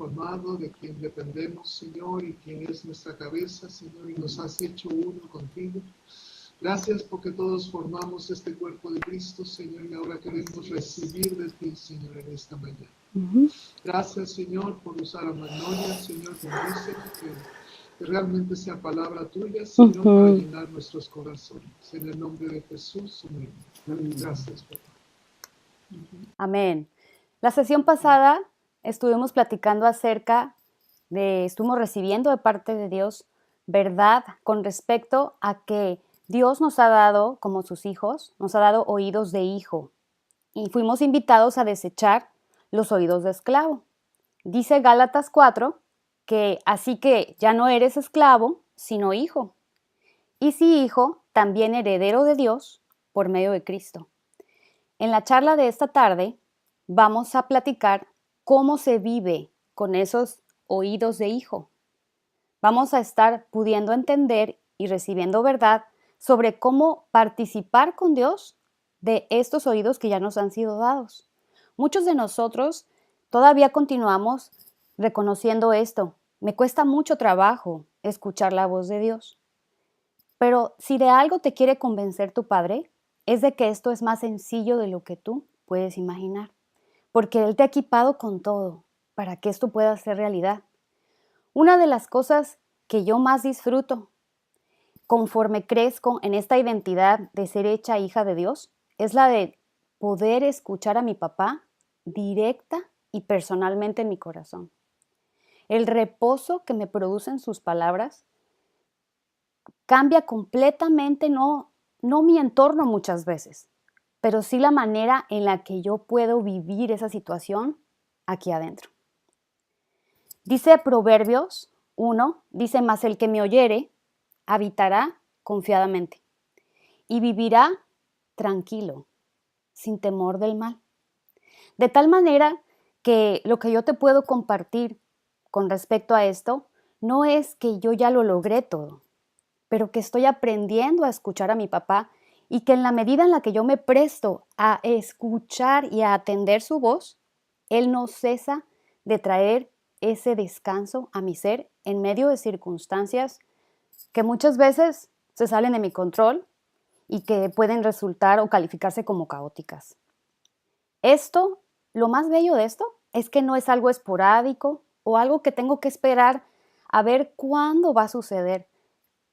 formado, de quien dependemos, Señor, y quien es nuestra cabeza, Señor, y nos has hecho uno contigo. Gracias porque todos formamos este cuerpo de Cristo, Señor, y ahora queremos recibir de ti, Señor, en esta mañana. Gracias, Señor, por usar a Magnolia, Señor, como dice, que realmente sea palabra tuya, Señor, para llenar nuestros corazones. En el nombre de Jesús, amén. Gracias, papá. Amén. La sesión pasada estuvimos platicando estuvimos recibiendo de parte de Dios verdad con respecto a que Dios nos ha dado, como sus hijos, nos ha dado oídos de hijo y fuimos invitados a desechar los oídos de esclavo. Dice Gálatas 4 que así que ya no eres esclavo, sino hijo. Y si hijo, también heredero de Dios por medio de Cristo. En la charla de esta tarde vamos a platicar cómo se vive con esos oídos de hijo. Vamos a estar pudiendo entender y recibiendo verdad sobre cómo participar con Dios de estos oídos que ya nos han sido dados. Muchos de nosotros todavía continuamos reconociendo esto. Me cuesta mucho trabajo escuchar la voz de Dios. Pero si de algo te quiere convencer tu Padre, es de que esto es más sencillo de lo que tú puedes imaginar, porque Él te ha equipado con todo para que esto pueda ser realidad. Una de las cosas que yo más disfruto conforme crezco en esta identidad de ser hecha hija de Dios es la de poder escuchar a mi papá directa y personalmente en mi corazón. El reposo que me producen sus palabras cambia completamente, no mi entorno muchas veces, pero sí la manera en la que yo puedo vivir esa situación aquí adentro. Dice Proverbios 1, dice, mas el que me oyere habitará confiadamente y vivirá tranquilo, sin temor del mal. De tal manera que lo que yo te puedo compartir con respecto a esto no es que yo ya lo logré todo, pero que estoy aprendiendo a escuchar a mi papá y que en la medida en la que yo me presto a escuchar y a atender su voz, Él no cesa de traer ese descanso a mi ser en medio de circunstancias que muchas veces se salen de mi control y que pueden resultar o calificarse como caóticas. Lo más bello de esto es que no es algo esporádico o algo que tengo que esperar a ver cuándo va a suceder.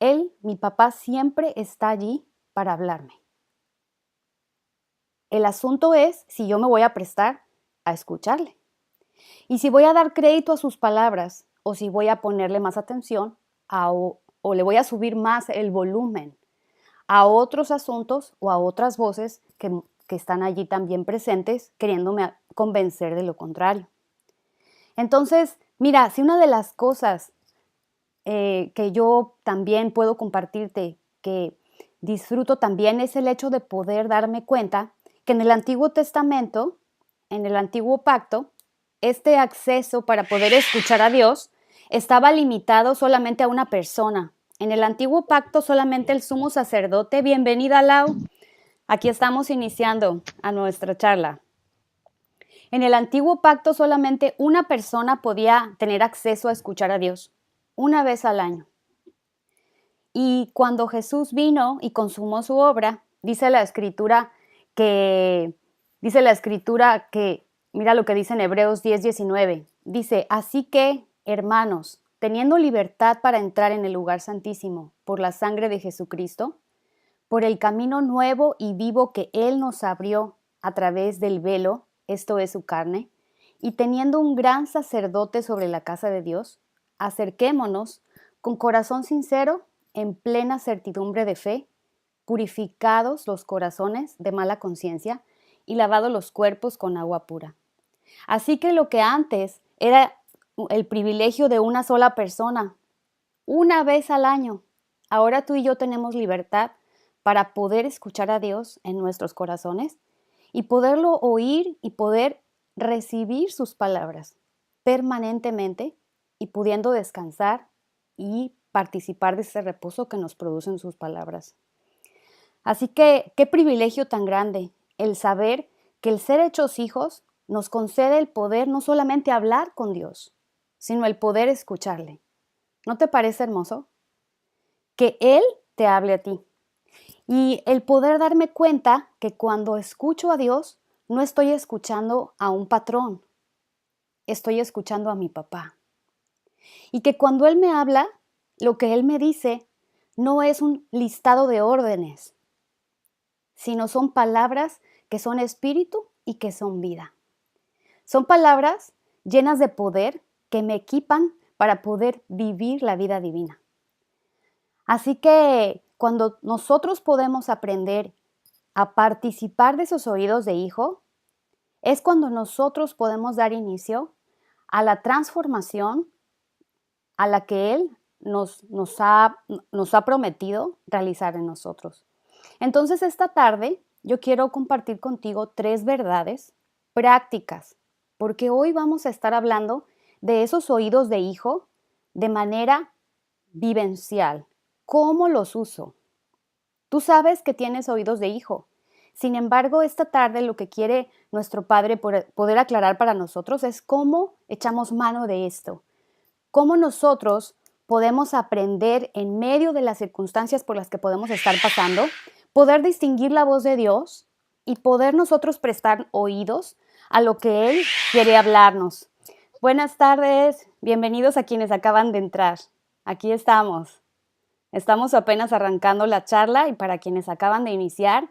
Él, mi papá, siempre está allí para hablarme. El asunto es si yo me voy a prestar a escucharle. Y si voy a dar crédito a sus palabras o si voy a ponerle más atención o le voy a subir más el volumen a otros asuntos o a otras voces que están allí también presentes queriéndome convencer de lo contrario. Entonces, mira, si una de las cosas que yo también puedo compartirte, que disfruto también, es el hecho de poder darme cuenta que en el Antiguo Testamento, en el Antiguo Pacto, este acceso para poder escuchar a Dios estaba limitado solamente a una persona. En el Antiguo Pacto solamente el sumo sacerdote. Bienvenida, Lau. Aquí estamos iniciando a nuestra charla. En el Antiguo Pacto solamente una persona podía tener acceso a escuchar a Dios, una vez al año. Y cuando Jesús vino y consumó su obra, dice la Escritura que, mira lo que dice en Hebreos 10:19, dice, así que, hermanos, teniendo libertad para entrar en el lugar santísimo por la sangre de Jesucristo, por el camino nuevo y vivo que Él nos abrió a través del velo, esto es su carne, y teniendo un gran sacerdote sobre la casa de Dios, acerquémonos con corazón sincero, en plena certidumbre de fe, purificados los corazones de mala conciencia y lavados los cuerpos con agua pura. Así que lo que antes era el privilegio de una sola persona, una vez al año, ahora tú y yo tenemos libertad para poder escuchar a Dios en nuestros corazones y poderlo oír y poder recibir sus palabras permanentemente y pudiendo descansar y participar de ese reposo que nos producen sus palabras. Así que, qué privilegio tan grande el saber que el ser hechos hijos nos concede el poder no solamente hablar con Dios, sino el poder escucharle. ¿No te parece hermoso? Que Él te hable a ti. Y el poder darme cuenta que cuando escucho a Dios, no estoy escuchando a un patrón, estoy escuchando a mi papá. Y que cuando Él me habla, lo que Él me dice no es un listado de órdenes, sino son palabras que son espíritu y que son vida. Son palabras llenas de poder que me equipan para poder vivir la vida divina. Así que cuando nosotros podemos aprender a participar de esos oídos de hijo, es cuando nosotros podemos dar inicio a la transformación a la que Él nos ha prometido realizar en nosotros. Entonces, esta tarde yo quiero compartir contigo 3 verdades prácticas, porque hoy vamos a estar hablando de esos oídos de hijo de manera vivencial. ¿Cómo los uso? Tú sabes que tienes oídos de hijo. Sin embargo, esta tarde lo que quiere nuestro Padre poder aclarar para nosotros es cómo echamos mano de esto. Cómo nosotros podemos aprender en medio de las circunstancias por las que podemos estar pasando, poder distinguir la voz de Dios y poder nosotros prestar oídos a lo que Él quiere hablarnos. Buenas tardes, bienvenidos a quienes acaban de entrar. Aquí estamos. Estamos apenas arrancando la charla y para quienes acaban de iniciar,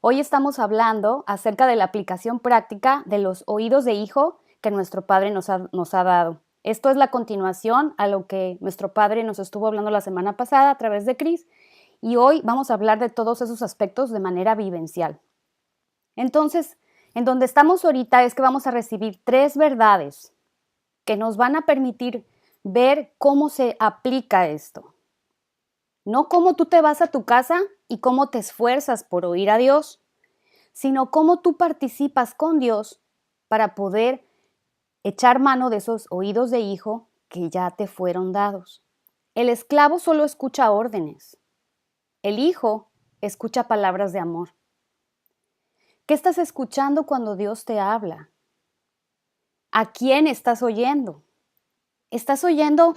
hoy estamos hablando acerca de la aplicación práctica de los oídos de hijo que nuestro Padre nos ha dado. Esto es la continuación a lo que nuestro Padre nos estuvo hablando la semana pasada a través de Cris y hoy vamos a hablar de todos esos aspectos de manera vivencial. Entonces, en donde estamos ahorita es que vamos a recibir 3 verdades que nos van a permitir ver cómo se aplica esto. No cómo tú te vas a tu casa y cómo te esfuerzas por oír a Dios, sino cómo tú participas con Dios para poder echar mano de esos oídos de hijo que ya te fueron dados. El esclavo solo escucha órdenes. El hijo escucha palabras de amor. ¿Qué estás escuchando cuando Dios te habla? ¿A quién estás oyendo? ¿Estás oyendo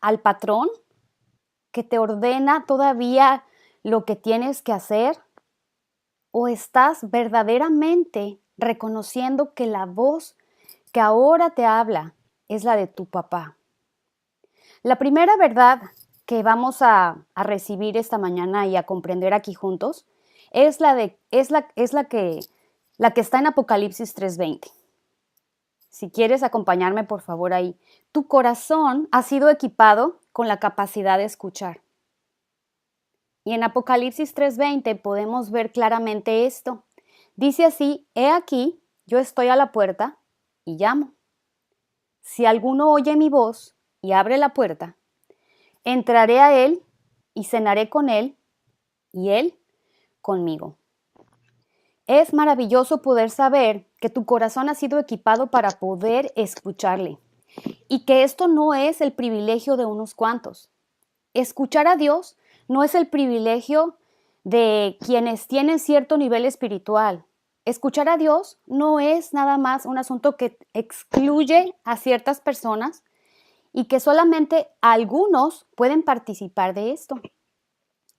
al patrón que te ordena todavía lo que tienes que hacer? ¿O estás verdaderamente reconociendo que la voz que ahora te habla es la de tu papá? La primera verdad que vamos a recibir esta mañana y a comprender aquí juntos es la que está en Apocalipsis 3:20. Si quieres acompañarme, por favor, ahí. Tu corazón ha sido equipado con la capacidad de escuchar. Y en Apocalipsis 3:20 podemos ver claramente esto. Dice así: he aquí, yo estoy a la puerta y llamo. Si alguno oye mi voz y abre la puerta, entraré a él y cenaré con él y él conmigo. Es maravilloso poder saber que tu corazón ha sido equipado para poder escucharle y que esto no es el privilegio de unos cuantos. Escuchar a Dios no es el privilegio de quienes tienen cierto nivel espiritual. Escuchar a Dios no es nada más un asunto que excluye a ciertas personas y que solamente algunos pueden participar de esto.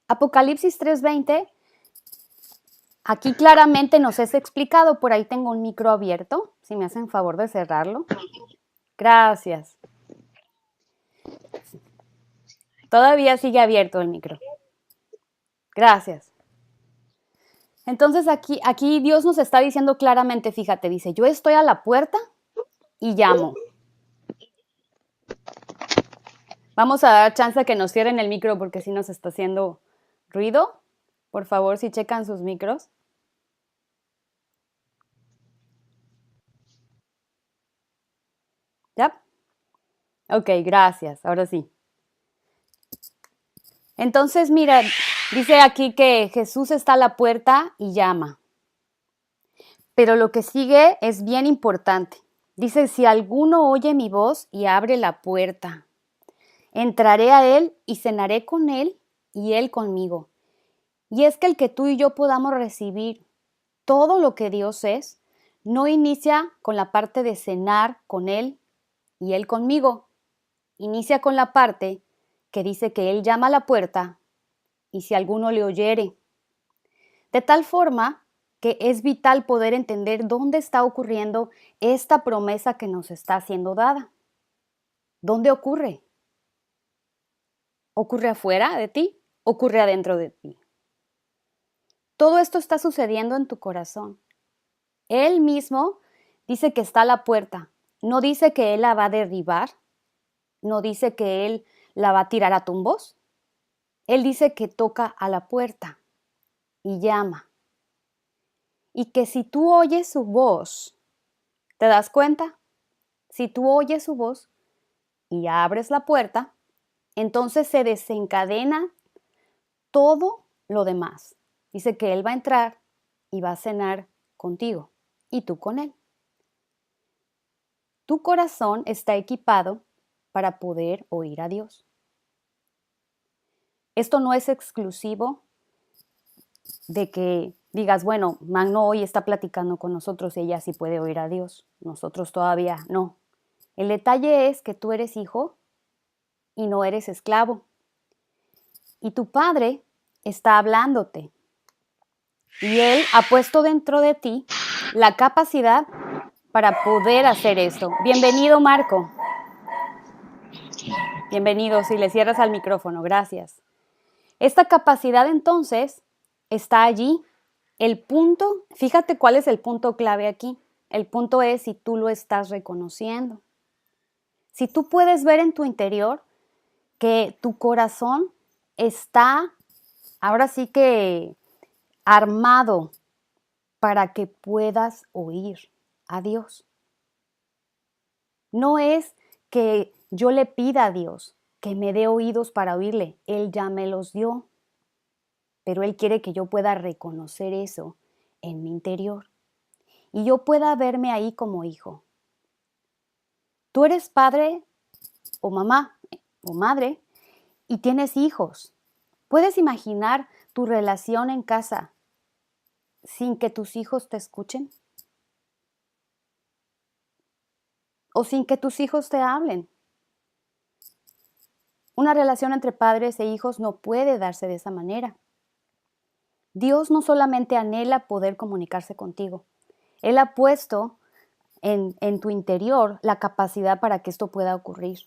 Apocalipsis 3:20, aquí claramente nos es explicado. Por ahí tengo un micro abierto, si me hacen favor de cerrarlo. Gracias. Todavía sigue abierto el micro. Gracias. Entonces aquí Dios nos está diciendo claramente, fíjate, dice, yo estoy a la puerta y llamo. Vamos a dar chance a que nos cierren el micro porque si nos está haciendo ruido. Por favor, si checan sus micros. ¿Ya? Ok, gracias. Ahora sí. Entonces, mira, dice aquí que Jesús está a la puerta y llama. Pero lo que sigue es bien importante. Dice, si alguno oye mi voz y abre la puerta, entraré a él y cenaré con él y él conmigo. Y es que el que tú y yo podamos recibir todo lo que Dios es, no inicia con la parte de cenar con él y Él conmigo. Inicia con la parte que dice que Él llama a la puerta y si alguno le oyere. De tal forma que es vital poder entender dónde está ocurriendo esta promesa que nos está siendo dada. ¿Dónde ocurre? ¿Ocurre afuera de ti? ¿Ocurre adentro de ti? Todo esto está sucediendo en tu corazón. Él mismo dice que está a la puerta. No dice que Él la va a derribar. No dice que Él la va a tirar a tumbos. Él dice que toca a la puerta y llama. Y que si tú oyes su voz, ¿te das cuenta? Si tú oyes su voz y abres la puerta, entonces se desencadena todo lo demás. Dice que Él va a entrar y va a cenar contigo y tú con Él. Tu corazón está equipado para poder oír a Dios. Esto no es exclusivo de que digas, bueno, Magno hoy está platicando con nosotros, ella sí puede oír a Dios, nosotros todavía no. El detalle es que tú eres hijo y no eres esclavo. Y tu Padre está hablándote. Y Él ha puesto dentro de ti la capacidad para poder hacer esto. Bienvenido, Marco. Bienvenido, si le cierras al micrófono, gracias. Esta capacidad entonces está allí. El punto, fíjate cuál es el punto clave aquí. El punto es si tú lo estás reconociendo. Si tú puedes ver en tu interior que tu corazón está ahora sí que armado para que puedas oír a Dios. No es que yo le pida a Dios que me dé oídos para oírle. Él ya me los dio. Pero Él quiere que yo pueda reconocer eso en mi interior y yo pueda verme ahí como hijo. Tú eres padre o mamá o madre y tienes hijos. ¿Puedes imaginar tu relación en casa sin que tus hijos te escuchen? ¿O sin que tus hijos te hablen? Una relación entre padres e hijos no puede darse de esa manera. Dios no solamente anhela poder comunicarse contigo, Él ha puesto en tu interior la capacidad para que esto pueda ocurrir,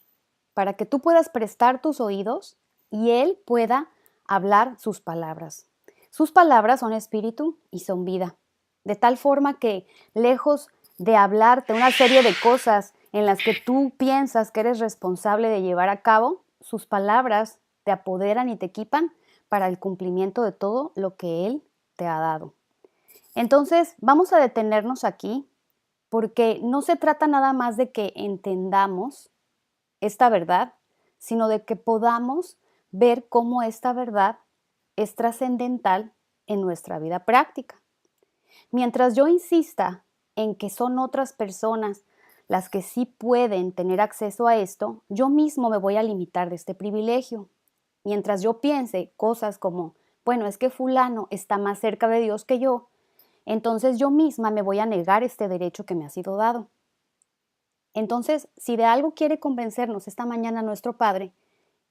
para que tú puedas prestar tus oídos y Él pueda hablar sus palabras. Sus palabras son espíritu y son vida, de tal forma que lejos de hablarte una serie de cosas en las que tú piensas que eres responsable de llevar a cabo, sus palabras te apoderan y te equipan para el cumplimiento de todo lo que Él te ha dado. Entonces, vamos a detenernos aquí porque no se trata nada más de que entendamos esta verdad, sino de que podamos ver cómo esta verdad es trascendental en nuestra vida práctica. Mientras yo insista en que son otras personas las que sí pueden tener acceso a esto, yo mismo me voy a limitar de este privilegio. Mientras yo piense cosas como, bueno, es que fulano está más cerca de Dios que yo, entonces yo misma me voy a negar este derecho que me ha sido dado. Entonces, si de algo quiere convencernos esta mañana nuestro Padre,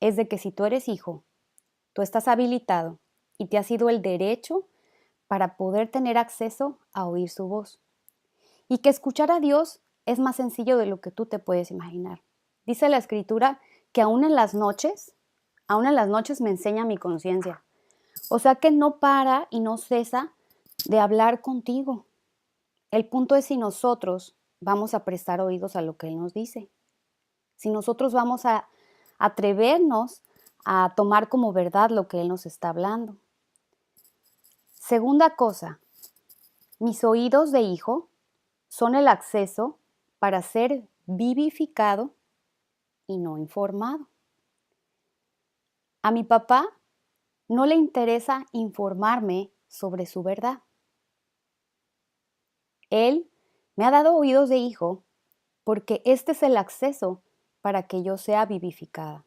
es de que si tú eres hijo, tú estás habilitado y te ha sido el derecho para poder tener acceso a oír su voz. Y que escuchar a Dios es más sencillo de lo que tú te puedes imaginar. Dice la Escritura que aún en las noches me enseña mi conciencia. O sea que no para y no cesa de hablar contigo. El punto es si nosotros vamos a prestar oídos a lo que Él nos dice. Si nosotros vamos a atrevernos a tomar como verdad lo que Él nos está hablando. Segunda cosa, mis oídos de hijo son el acceso para ser vivificado y no informado. A mi papá no le interesa informarme sobre su verdad. Él me ha dado oídos de hijo porque este es el acceso para que yo sea vivificada,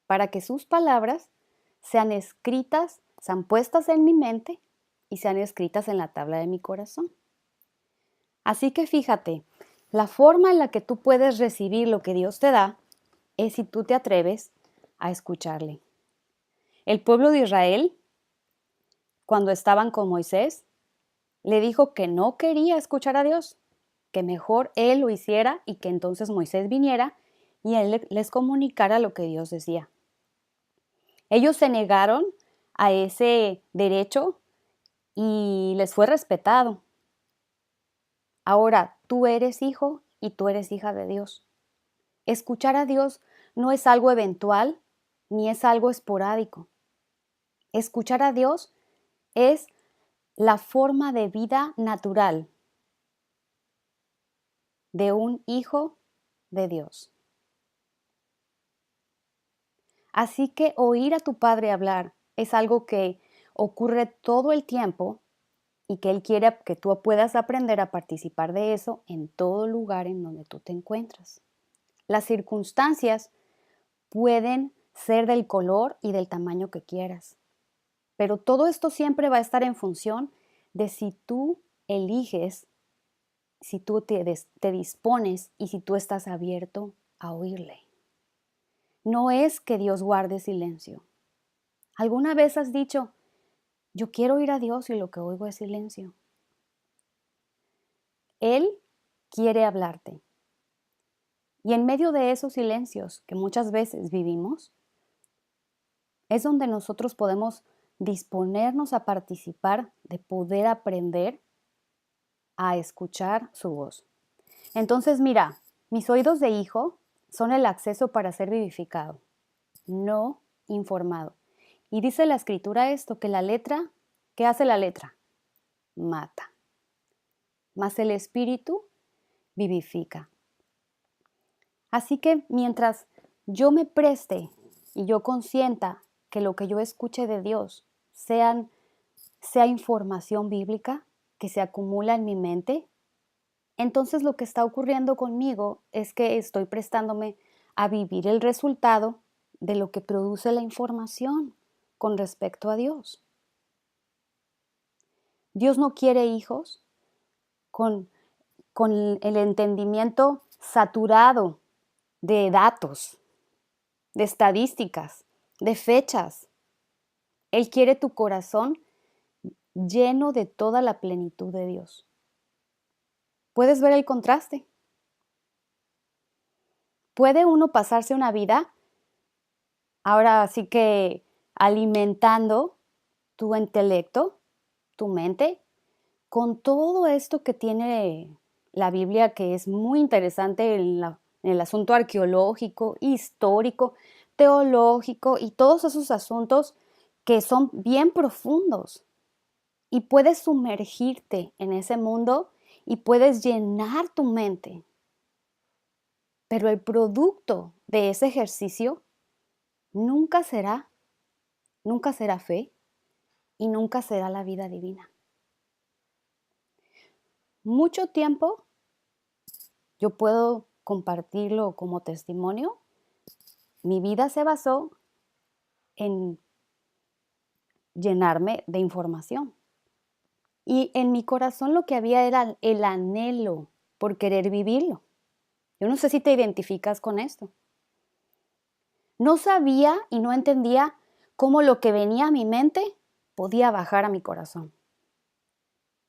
para que sus palabras sean escritas, sean puestas en mi mente y sean escritas en la tabla de mi corazón. Así que fíjate, La forma en la que tú puedes recibir lo que Dios te da es si tú te atreves a escucharle. El pueblo de Israel, cuando estaban con Moisés, le dijo que no quería escuchar a Dios, que mejor él lo hiciera y que entonces Moisés viniera y él les comunicara lo que Dios decía. Ellos se negaron a ese derecho y les fue respetado. Ahora, tú eres hijo y tú eres hija de Dios. Escuchar a Dios no es algo eventual ni es algo esporádico. Escuchar a Dios es la forma de vida natural de un hijo de Dios. Así que oír a tu Padre hablar es algo que ocurre todo el tiempo y que Él quiere que tú puedas aprender a participar de eso en todo lugar en donde tú te encuentras. Las circunstancias pueden ser del color y del tamaño que quieras, pero todo esto siempre va a estar en función de si tú eliges, si tú te dispones y si tú estás abierto a oírle. No es que Dios guarde silencio. ¿Alguna vez has dicho, yo quiero oír a Dios y lo que oigo es silencio? Él quiere hablarte. Y en medio de esos silencios que muchas veces vivimos, es donde nosotros podemos disponernos a participar, de poder aprender a escuchar su voz. Entonces, mira, mis oídos de hijo son el acceso para ser vivificado, no informado. Y dice la escritura esto, que la letra, ¿qué hace la letra? Mata. Mas el espíritu vivifica. Así que mientras yo me preste y yo consienta que lo que yo escuche de Dios sea información bíblica que se acumula en mi mente, entonces lo que está ocurriendo conmigo es que estoy prestándome a vivir el resultado de lo que produce la información con respecto a Dios. Dios no quiere hijos con el entendimiento saturado de datos, de estadísticas, de fechas. Él quiere tu corazón lleno de toda la plenitud de Dios. ¿Puedes ver el contraste? ¿Puede uno pasarse una vida ahora sí que alimentando tu intelecto, tu mente, con todo esto que tiene la Biblia, que es muy interesante en el asunto arqueológico, histórico, teológico y todos esos asuntos que son bien profundos? Y puedes sumergirte en ese mundo y puedes llenar tu mente. Pero el producto de ese ejercicio nunca será fe y nunca será la vida divina. Mucho tiempo yo puedo compartirlo como testimonio. Mi vida se basó en llenarme de información. Y en mi corazón lo que había era el anhelo por querer vivirlo. Yo no sé si te identificas con esto. No sabía y no entendía cómo lo que venía a mi mente podía bajar a mi corazón.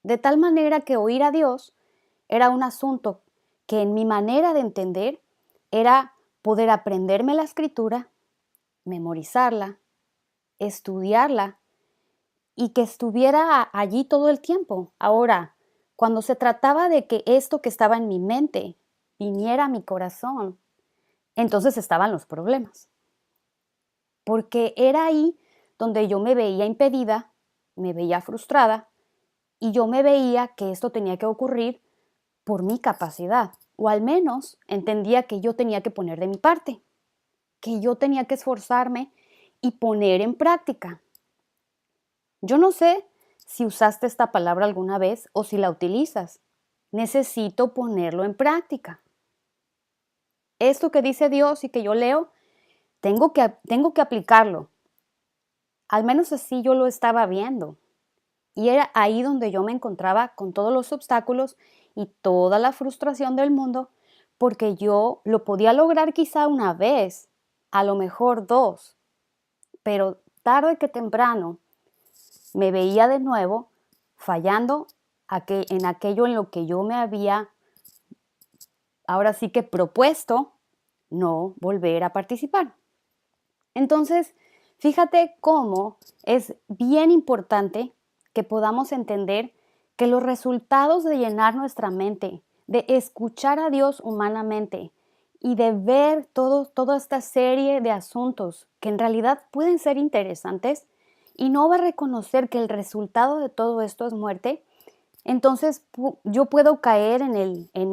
De tal manera que oír a Dios era un asunto que en mi manera de entender era poder aprenderme la escritura, memorizarla, estudiarla y que estuviera allí todo el tiempo. Ahora, cuando se trataba de que esto que estaba en mi mente viniera a mi corazón, entonces estaban los problemas. Porque era ahí donde yo me veía impedida, me veía frustrada y yo me veía que esto tenía que ocurrir por mi capacidad, o al menos entendía que yo tenía que poner de mi parte, que yo tenía que esforzarme y poner en práctica. Yo no sé si usaste esta palabra alguna vez o si la utilizas. Necesito ponerlo en práctica. Esto que dice Dios y que yo leo, tengo que aplicarlo. Al menos así yo lo estaba viendo. Y era ahí donde yo me encontraba con todos los obstáculos y toda la frustración del mundo, porque yo lo podía lograr quizá una vez, a lo mejor dos, pero tarde que temprano me veía de nuevo fallando en aquello en lo que yo me había, ahora sí que propuesto, no volver a participar. Entonces, fíjate cómo es bien importante que podamos entender que los resultados de llenar nuestra mente, de escuchar a Dios humanamente y de ver toda esta serie de asuntos que en realidad pueden ser interesantes y no va a reconocer que el resultado de todo esto es muerte, entonces yo puedo caer en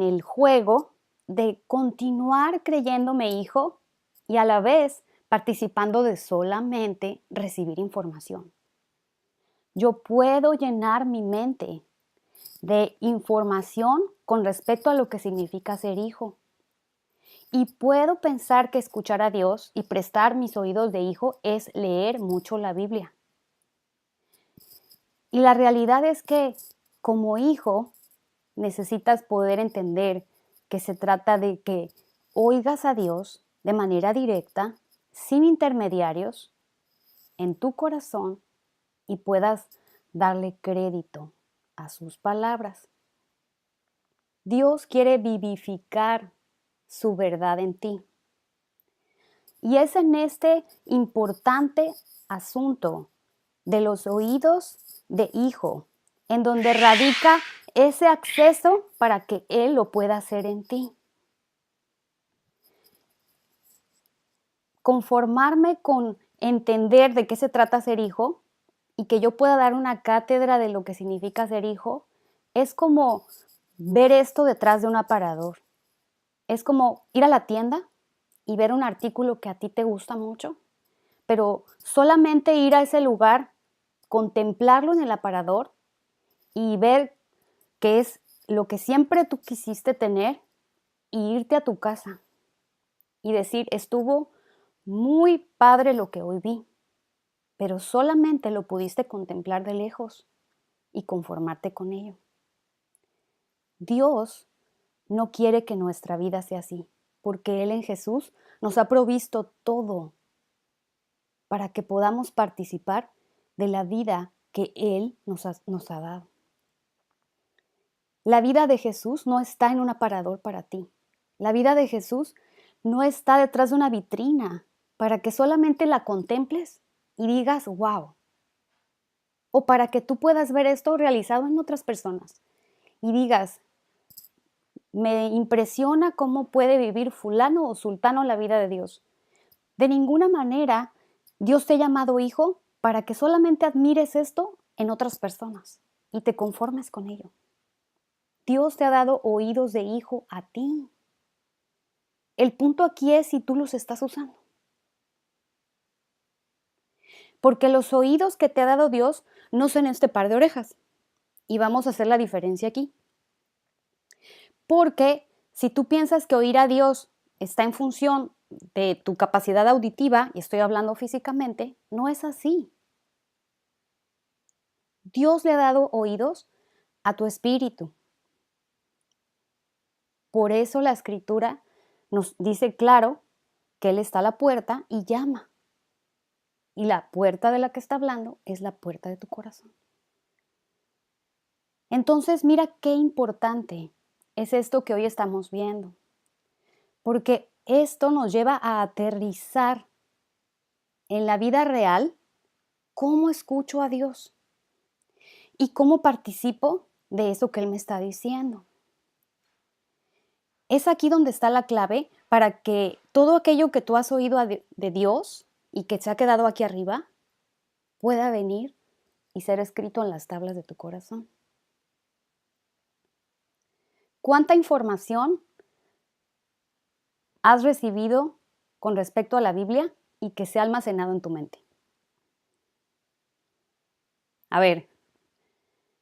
el juego de continuar creyéndome hijo y a la vez participando de solamente recibir información. Yo puedo llenar mi mente de información con respecto a lo que significa ser hijo. Y puedo pensar que escuchar a Dios y prestar mis oídos de hijo es leer mucho la Biblia. Y la realidad es que como hijo necesitas poder entender que se trata de que oigas a Dios de manera directa, sin intermediarios, en tu corazón y puedas darle crédito a sus palabras. Dios quiere vivificar su verdad en ti. Y es en este importante asunto de los oídos de hijo, en donde radica ese acceso para que Él lo pueda hacer en ti. Conformarme con entender de qué se trata ser hijo y que yo pueda dar una cátedra de lo que significa ser hijo, es como ver esto detrás de un aparador. Es como ir a la tienda y ver un artículo que a ti te gusta mucho, pero solamente ir a ese lugar, contemplarlo en el aparador y ver que es lo que siempre tú quisiste tener y irte a tu casa y decir, estuvo muy padre lo que hoy vi, pero solamente lo pudiste contemplar de lejos y conformarte con ello. Dios no quiere que nuestra vida sea así, porque Él en Jesús nos ha provisto todo para que podamos participar de la vida que Él nos ha dado. La vida de Jesús no está en un aparador para ti. La vida de Jesús no está detrás de una vitrina para que solamente la contemples y digas, wow. O para que tú puedas ver esto realizado en otras personas y digas, me impresiona cómo puede vivir fulano o sultano la vida de Dios. De ninguna manera Dios te ha llamado hijo para que solamente admires esto en otras personas y te conformes con ello. Dios te ha dado oídos de hijo a ti. El punto aquí es si tú los estás usando. Porque los oídos que te ha dado Dios no son este par de orejas. Y vamos a hacer la diferencia aquí. Porque si tú piensas que oír a Dios está en función de tu capacidad auditiva, y estoy hablando físicamente, no es así. Dios le ha dado oídos a tu espíritu. Por eso la Escritura nos dice claro que Él está a la puerta y llama. Y la puerta de la que está hablando es la puerta de tu corazón. Entonces, mira qué importante es esto que hoy estamos viendo. Porque esto nos lleva a aterrizar en la vida real cómo escucho a Dios y cómo participo de eso que Él me está diciendo. Es aquí donde está la clave para que todo aquello que tú has oído de Dios y que se ha quedado aquí arriba pueda venir y ser escrito en las tablas de tu corazón. ¿Cuánta información has recibido con respecto a la Biblia y que se ha almacenado en tu mente? A ver,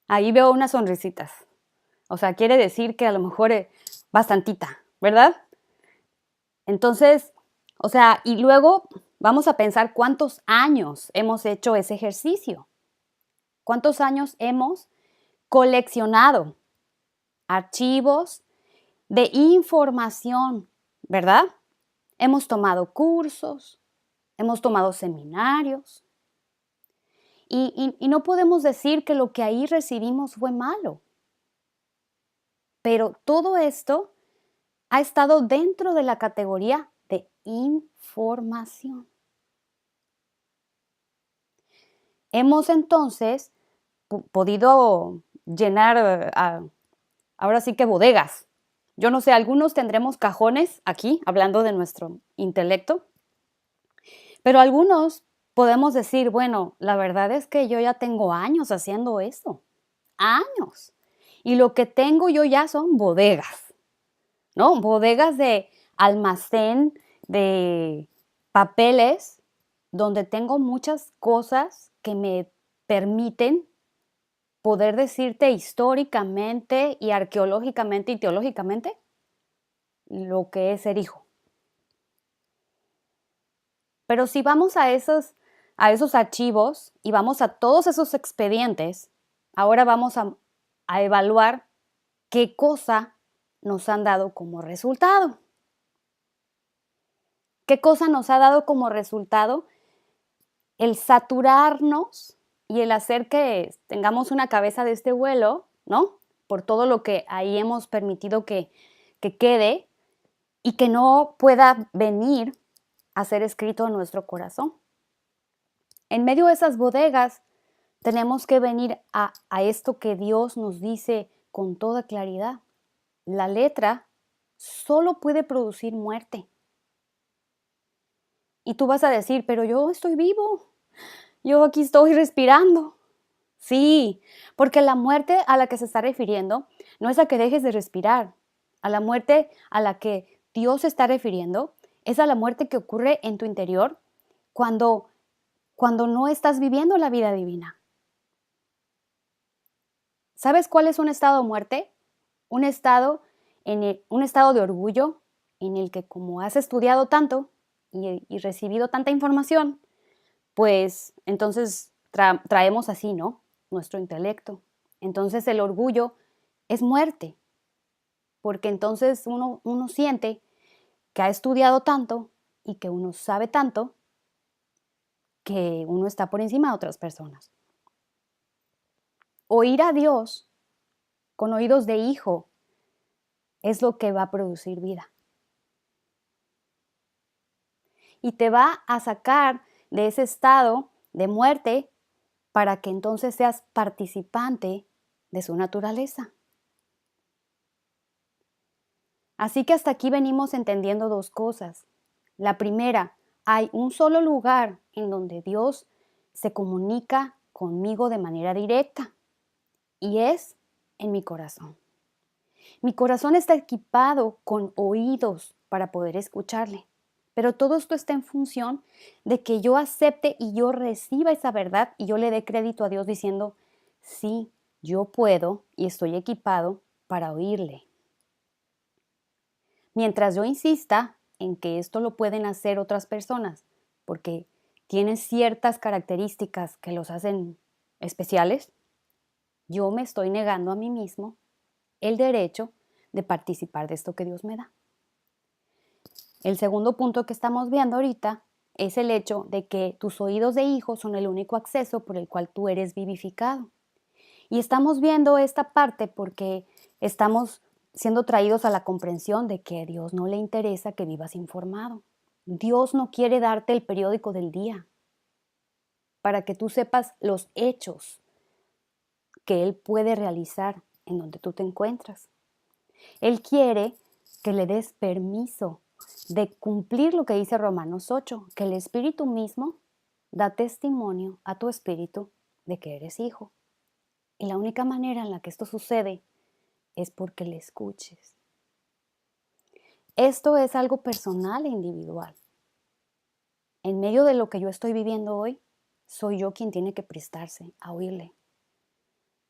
ahí veo unas sonrisitas. O sea, quiere decir que a lo mejor bastantita, ¿verdad? Entonces, o sea, y luego vamos a pensar cuántos años hemos hecho ese ejercicio. ¿Cuántos años hemos coleccionado archivos de información, verdad? Hemos tomado cursos, hemos tomado seminarios y no podemos decir que lo que ahí recibimos fue malo. Pero todo esto ha estado dentro de la categoría de información. Hemos entonces podido llenar ahora sí que bodegas. Yo no sé, algunos tendremos cajones aquí, hablando de nuestro intelecto, pero algunos podemos decir, bueno, la verdad es que yo ya tengo años haciendo esto, años. Y lo que tengo yo ya son bodegas, ¿no? Bodegas de almacén, de papeles, donde tengo muchas cosas que me permiten poder decirte históricamente y arqueológicamente y teológicamente lo que es ser hijo. Pero si vamos a esos archivos y vamos a todos esos expedientes, ahora vamos a evaluar qué cosa nos han dado como resultado. ¿Qué cosa nos ha dado como resultado el saturarnos y el hacer que tengamos una cabeza de este vuelo, ¿no? Por todo lo que ahí hemos permitido que quede y que no pueda venir a ser escrito en nuestro corazón. En medio de esas bodegas tenemos que venir a esto que Dios nos dice con toda claridad. La letra solo puede producir muerte. Y tú vas a decir, pero yo estoy vivo, yo aquí estoy respirando. Sí, porque la muerte a la que se está refiriendo no es a que dejes de respirar. A la muerte a la que Dios se está refiriendo es a la muerte que ocurre en tu interior cuando no estás viviendo la vida divina. ¿Sabes cuál es un estado de muerte? Un estado de orgullo en el que, como has estudiado tanto y recibido tanta información, pues entonces traemos así, ¿no? Nuestro intelecto. Entonces el orgullo es muerte, porque entonces uno siente que ha estudiado tanto y que uno sabe tanto que uno está por encima de otras personas. Oír a Dios con oídos de hijo es lo que va a producir vida. Y te va a sacar de ese estado de muerte para que entonces seas participante de su naturaleza. Así que hasta aquí venimos entendiendo dos cosas. La primera, hay un solo lugar en donde Dios se comunica conmigo de manera directa y es en mi corazón. Mi corazón está equipado con oídos para poder escucharle, pero todo esto está en función de que yo acepte y yo reciba esa verdad y yo le dé crédito a Dios diciendo, sí, yo puedo y estoy equipado para oírle. Mientras yo insista en que esto lo pueden hacer otras personas, porque tienen ciertas características que los hacen especiales, yo me estoy negando a mí mismo el derecho de participar de esto que Dios me da. El segundo punto que estamos viendo ahorita es el hecho de que tus oídos de hijo son el único acceso por el cual tú eres vivificado. Y estamos viendo esta parte porque estamos siendo traídos a la comprensión de que a Dios no le interesa que vivas informado. Dios no quiere darte el periódico del día para que tú sepas los hechos que Él puede realizar en donde tú te encuentras. Él quiere que le des permiso de cumplir lo que dice Romanos 8, que el Espíritu mismo da testimonio a tu espíritu de que eres hijo. Y la única manera en la que esto sucede es porque le escuches. Esto es algo personal e individual. En medio de lo que yo estoy viviendo hoy, soy yo quien tiene que prestarse a oírle.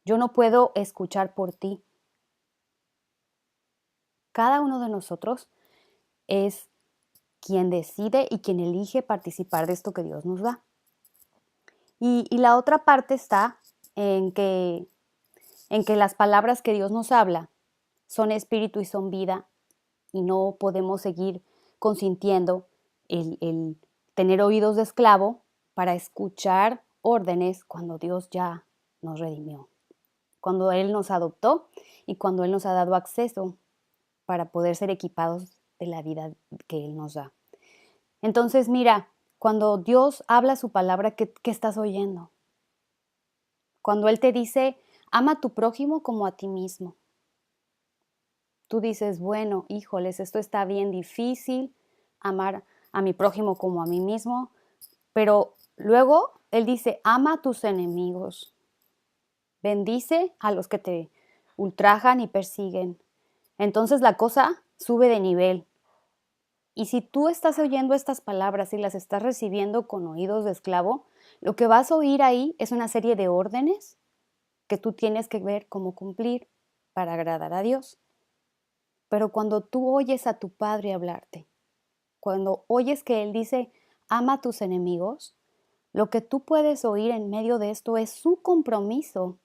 Yo no puedo escuchar por ti. Cada uno de nosotros es quien decide y quien elige participar de esto que Dios nos da. Y la otra parte está en que, las palabras que Dios nos habla son espíritu y son vida, y no podemos seguir consintiendo el tener oídos de esclavo para escuchar órdenes cuando Dios ya nos redimió, cuando Él nos adoptó y cuando Él nos ha dado acceso para poder ser equipados de la vida que Él nos da. Entonces, mira, cuando Dios habla su palabra, ¿qué estás oyendo? Cuando Él te dice, ama a tu prójimo como a ti mismo. Tú dices, bueno, híjoles, esto está bien difícil, amar a mi prójimo como a mí mismo, pero luego Él dice, ama a tus enemigos, bendice a los que te ultrajan y persiguen. Entonces la cosa sube de nivel. Y si tú estás oyendo estas palabras y las estás recibiendo con oídos de esclavo, lo que vas a oír ahí es una serie de órdenes que tú tienes que ver cómo cumplir para agradar a Dios. Pero cuando tú oyes a tu Padre hablarte, cuando oyes que Él dice, ama a tus enemigos, lo que tú puedes oír en medio de esto es su compromiso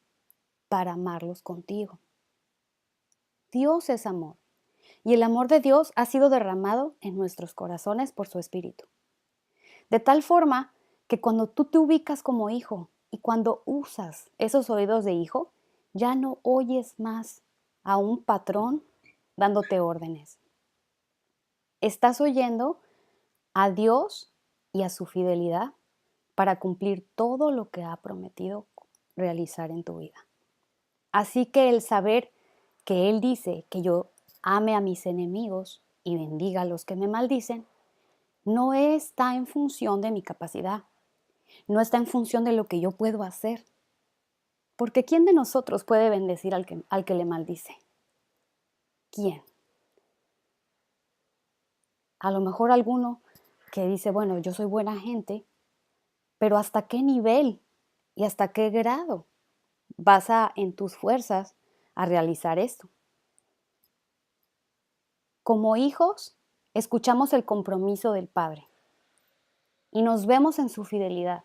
para amarlos contigo. Dios es amor. Y el amor de Dios ha sido derramado en nuestros corazones por su Espíritu. De tal forma que cuando tú te ubicas como hijo y cuando usas esos oídos de hijo, ya no oyes más a un patrón dándote órdenes. Estás oyendo a Dios y a su fidelidad para cumplir todo lo que ha prometido realizar en tu vida. Así que el saber que Él dice que yo ame a mis enemigos y bendiga a los que me maldicen, no está en función de mi capacidad, no está en función de lo que yo puedo hacer. Porque ¿quién de nosotros puede bendecir al que le maldice? ¿Quién? A lo mejor alguno que dice, bueno, yo soy buena gente, pero ¿hasta qué nivel y hasta qué grado vas en tus fuerzas a realizar esto? Como hijos, escuchamos el compromiso del Padre y nos vemos en su fidelidad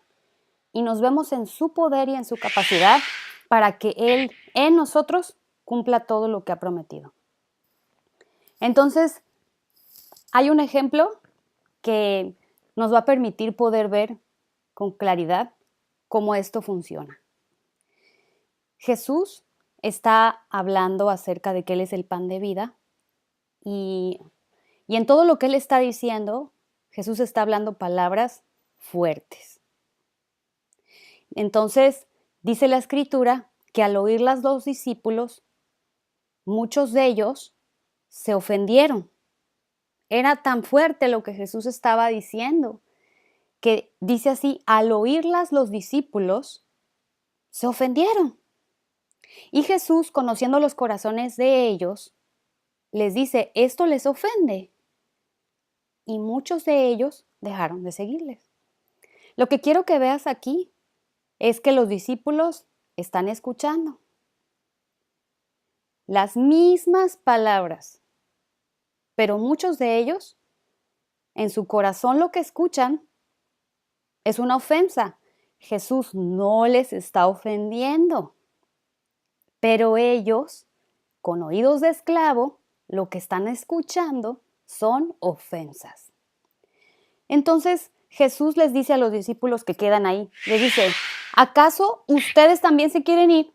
y nos vemos en su poder y en su capacidad para que Él en nosotros cumpla todo lo que ha prometido. Entonces, hay un ejemplo que nos va a permitir poder ver con claridad cómo esto funciona. Jesús está hablando acerca de que Él es el pan de vida y en todo lo que Él está diciendo, Jesús está hablando palabras fuertes. Entonces, dice la Escritura que al oírlas los discípulos, muchos de ellos se ofendieron. Era tan fuerte lo que Jesús estaba diciendo, que dice así, al oírlas los discípulos se ofendieron. Y Jesús, conociendo los corazones de ellos, les dice, esto les ofende. Y muchos de ellos dejaron de seguirles. Lo que quiero que veas aquí es que los discípulos están escuchando las mismas palabras, pero muchos de ellos, en su corazón lo que escuchan es una ofensa. Jesús no les está ofendiendo, pero ellos, con oídos de esclavo, lo que están escuchando son ofensas. Entonces Jesús les dice a los discípulos que quedan ahí, les dice, ¿acaso ustedes también se quieren ir?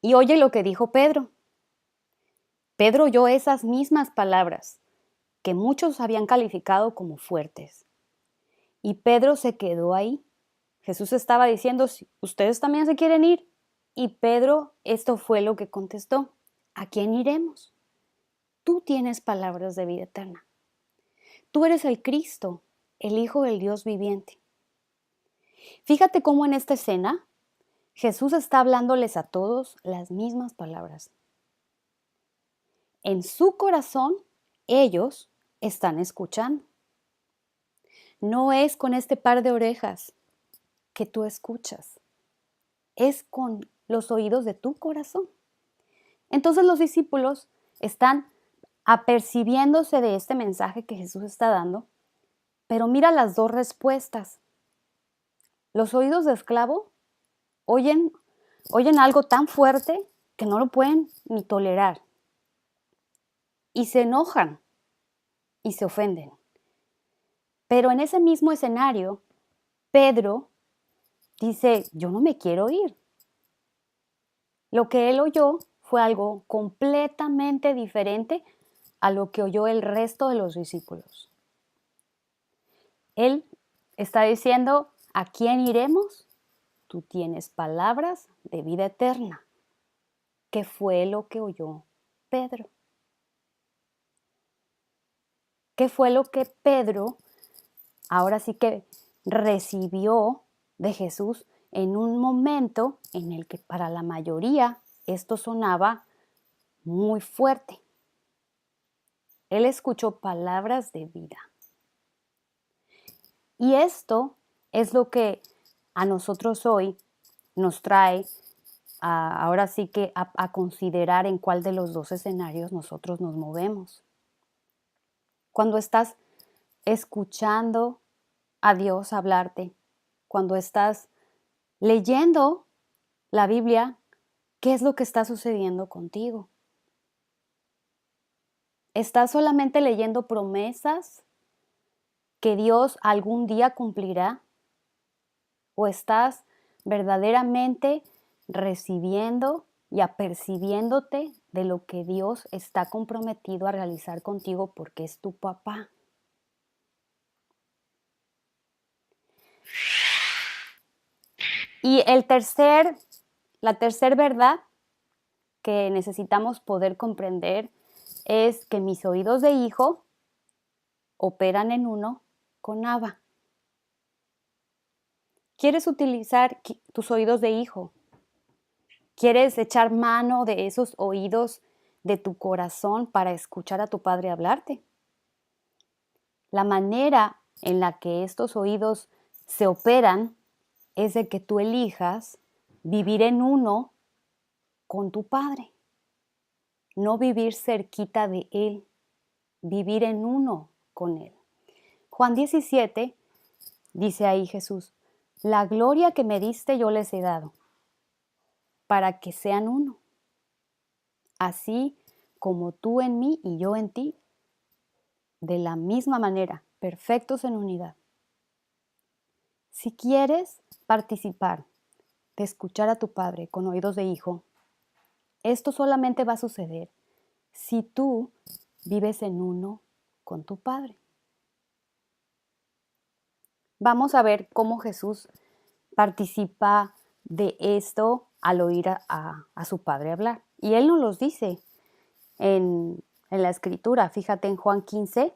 Y oye lo que dijo Pedro. Pedro oyó esas mismas palabras que muchos habían calificado como fuertes. Y Pedro se quedó ahí. Jesús estaba diciendo, ¿ustedes también se quieren ir? Y Pedro, esto fue lo que contestó, ¿a quién iremos? Tú tienes palabras de vida eterna. Tú eres el Cristo, el Hijo del Dios viviente. Fíjate cómo en esta escena Jesús está hablándoles a todos las mismas palabras. En su corazón, ellos están escuchando. No es con este par de orejas que tú escuchas, es con los oídos de tu corazón. Entonces los discípulos están apercibiéndose de este mensaje que Jesús está dando, pero mira las dos respuestas. Los oídos de esclavo oyen algo tan fuerte que no lo pueden ni tolerar. Y se enojan y se ofenden. Pero en ese mismo escenario, Pedro dice, yo no me quiero ir. Lo que él oyó fue algo completamente diferente a lo que oyó el resto de los discípulos. Él está diciendo, ¿a quién iremos? Tú tienes palabras de vida eterna. ¿Qué fue lo que oyó Pedro? ¿Qué fue lo que Pedro ahora sí que recibió de Jesús en un momento en el que para la mayoría esto sonaba muy fuerte? Él escuchó palabras de vida. Y esto es lo que a nosotros hoy nos trae ahora sí que a considerar en cuál de los dos escenarios nosotros nos movemos. Cuando estás escuchando a Dios hablarte, cuando estás leyendo la Biblia, ¿qué es lo que está sucediendo contigo? ¿Estás solamente leyendo promesas que Dios algún día cumplirá? ¿O estás verdaderamente recibiendo y apercibiéndote de lo que Dios está comprometido a realizar contigo porque es tu papá? Y la tercera verdad que necesitamos poder comprender es que mis oídos de hijo operan en uno con Abba. ¿Quieres utilizar tus oídos de hijo? ¿Quieres echar mano de esos oídos de tu corazón para escuchar a tu Padre hablarte? La manera en la que estos oídos se operan es de que tú elijas vivir en uno con tu Padre, no vivir cerquita de Él, vivir en uno con Él. Juan 17 dice ahí Jesús, la gloria que me diste yo les he dado, para que sean uno, así como tú en mí y yo en ti, de la misma manera, perfectos en unidad. Si quieres participar de escuchar a tu Padre con oídos de hijo, esto solamente va a suceder si tú vives en uno con tu Padre. Vamos a ver cómo Jesús participa de esto al oír a su Padre hablar. Y Él nos los dice en la Escritura. Fíjate en Juan 15,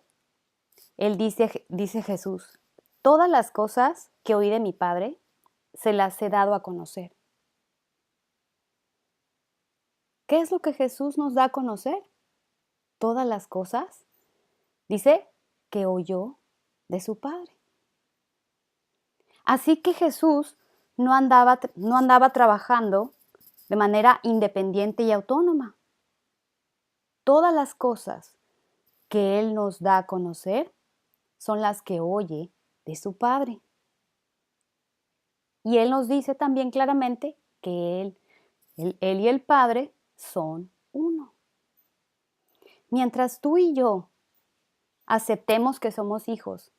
Él dice Jesús, todas las cosas que oí de mi Padre se las he dado a conocer. ¿Qué es lo que Jesús nos da a conocer? Todas las cosas, dice, que oyó de su Padre. Así que Jesús no andaba trabajando de manera independiente y autónoma. Todas las cosas que Él nos da a conocer son las que oye de su Padre. Y Él nos dice también claramente que Él y el Padre son uno. Mientras tú y yo aceptemos que somos hijos,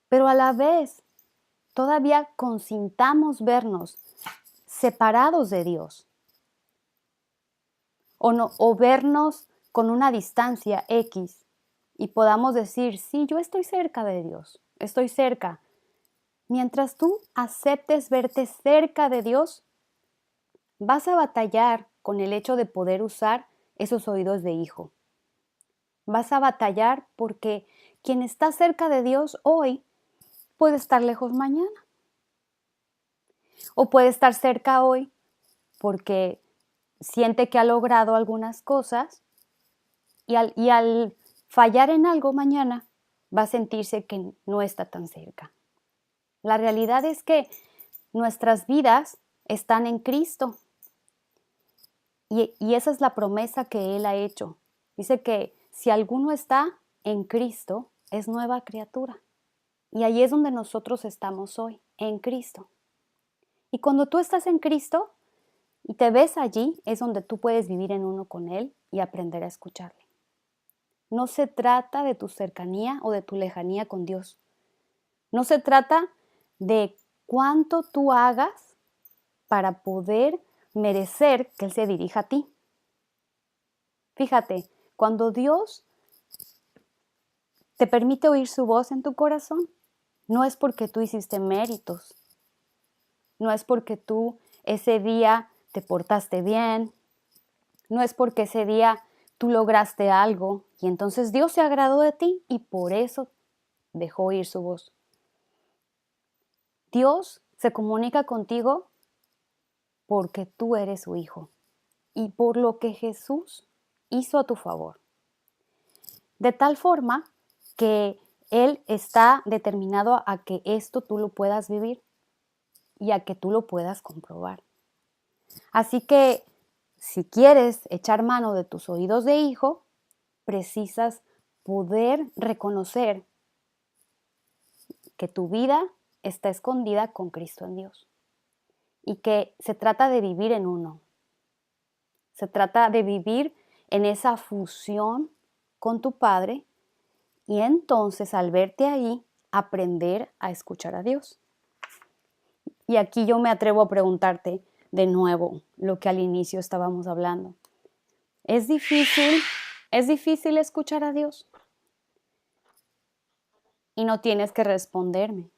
pero a la vez todavía consintamos vernos separados de Dios o vernos con una distancia X y podamos decir, sí, yo estoy cerca de Dios, estoy cerca. Mientras tú aceptes verte cerca de Dios, vas a batallar con el hecho de poder usar esos oídos de hijo. Vas a batallar porque quien está cerca de Dios hoy puede estar lejos mañana. O puede estar cerca hoy porque siente que ha logrado algunas cosas y al fallar en algo mañana va a sentirse que no está tan cerca. La realidad es que nuestras vidas están en Cristo y esa es la promesa que Él ha hecho. Dice que si alguno está en Cristo, es nueva criatura. Y ahí es donde nosotros estamos hoy, en Cristo. Y cuando tú estás en Cristo y te ves allí, es donde tú puedes vivir en uno con Él y aprender a escucharle. No se trata de tu cercanía o de tu lejanía con Dios. No se trata de cuánto tú hagas para poder merecer que Él se dirija a ti. Fíjate, cuando Dios te permite oír su voz en tu corazón, no es porque tú hiciste méritos, no es porque tú ese día te portaste bien, no es porque ese día tú lograste algo y entonces Dios se agradó de ti y por eso dejó oír su voz. Dios se comunica contigo porque tú eres su hijo y por lo que Jesús hizo a tu favor. De tal forma que Él está determinado a que esto tú lo puedas vivir y a que tú lo puedas comprobar. Así que si quieres echar mano de tus oídos de hijo, precisas poder reconocer que tu vida está escondida con Cristo en Dios y que se trata de vivir en uno. Se trata de vivir en esa fusión con tu Padre y entonces al verte ahí, aprender a escuchar a Dios. Y aquí yo me atrevo a preguntarte de nuevo lo que al inicio estábamos hablando. ¿Es difícil escuchar a Dios? Y no tienes que responderme.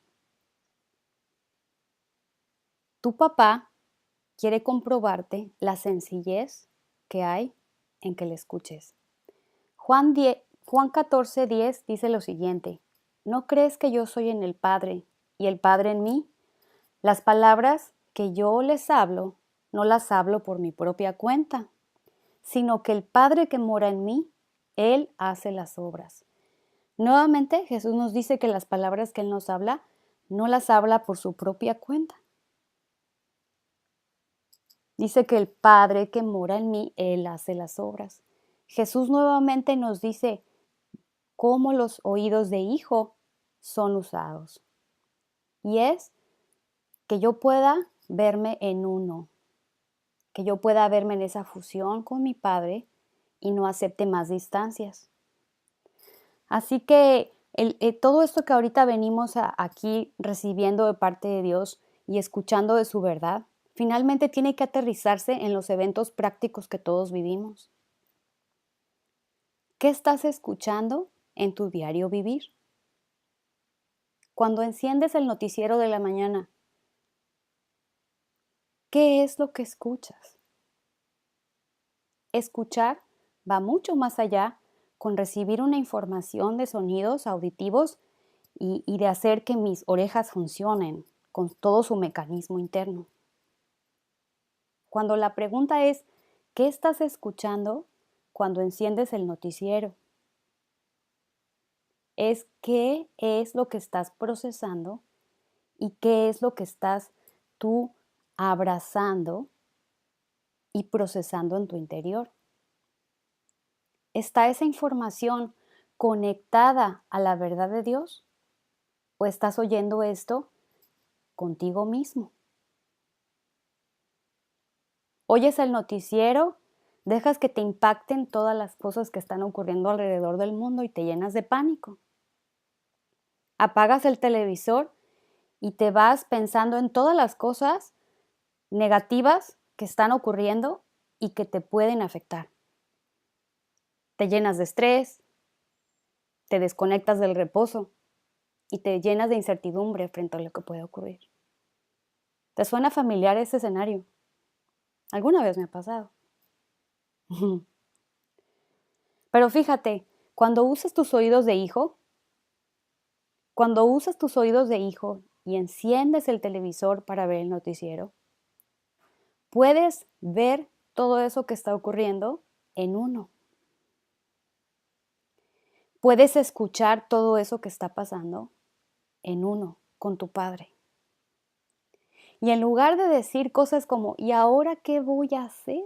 Tu papá quiere comprobarte la sencillez que hay en que le escuches. Juan 14:10 dice lo siguiente: ¿no crees que yo soy en el Padre y el Padre en mí? Las palabras que yo les hablo, no las hablo por mi propia cuenta, sino que el Padre que mora en mí, Él hace las obras. Nuevamente, Jesús nos dice que las palabras que Él nos habla, no las habla por su propia cuenta. Dice que el Padre que mora en mí, Él hace las obras. Jesús nuevamente nos dice cómo los oídos de hijo son usados. Y es que yo pueda verme en uno, que yo pueda verme en esa fusión con mi Padre y no acepte más distancias. Así que todo esto que ahorita venimos aquí recibiendo de parte de Dios y escuchando de su verdad, finalmente tiene que aterrizarse en los eventos prácticos que todos vivimos. ¿Qué estás escuchando en tu diario vivir? Cuando enciendes el noticiero de la mañana, ¿qué es lo que escuchas? Escuchar va mucho más allá con recibir una información de sonidos auditivos y de hacer que mis orejas funcionen con todo su mecanismo interno. Cuando la pregunta es, ¿qué estás escuchando cuando enciendes el noticiero? Es qué es lo que estás procesando y qué es lo que estás tú abrazando y procesando en tu interior. ¿Está esa información conectada a la verdad de Dios? ¿O estás oyendo esto contigo mismo? Oyes el noticiero, dejas que te impacten todas las cosas que están ocurriendo alrededor del mundo y te llenas de pánico. Apagas el televisor y te vas pensando en todas las cosas negativas que están ocurriendo y que te pueden afectar. Te llenas de estrés, te desconectas del reposo y te llenas de incertidumbre frente a lo que puede ocurrir. ¿Te suena familiar ese escenario? Alguna vez me ha pasado. Pero fíjate, cuando usas tus oídos de hijo, y enciendes el televisor para ver el noticiero, puedes ver todo eso que está ocurriendo en uno. Puedes escuchar todo eso que está pasando en uno, con tu Padre. Y en lugar de decir cosas como, ¿y ahora qué voy a hacer?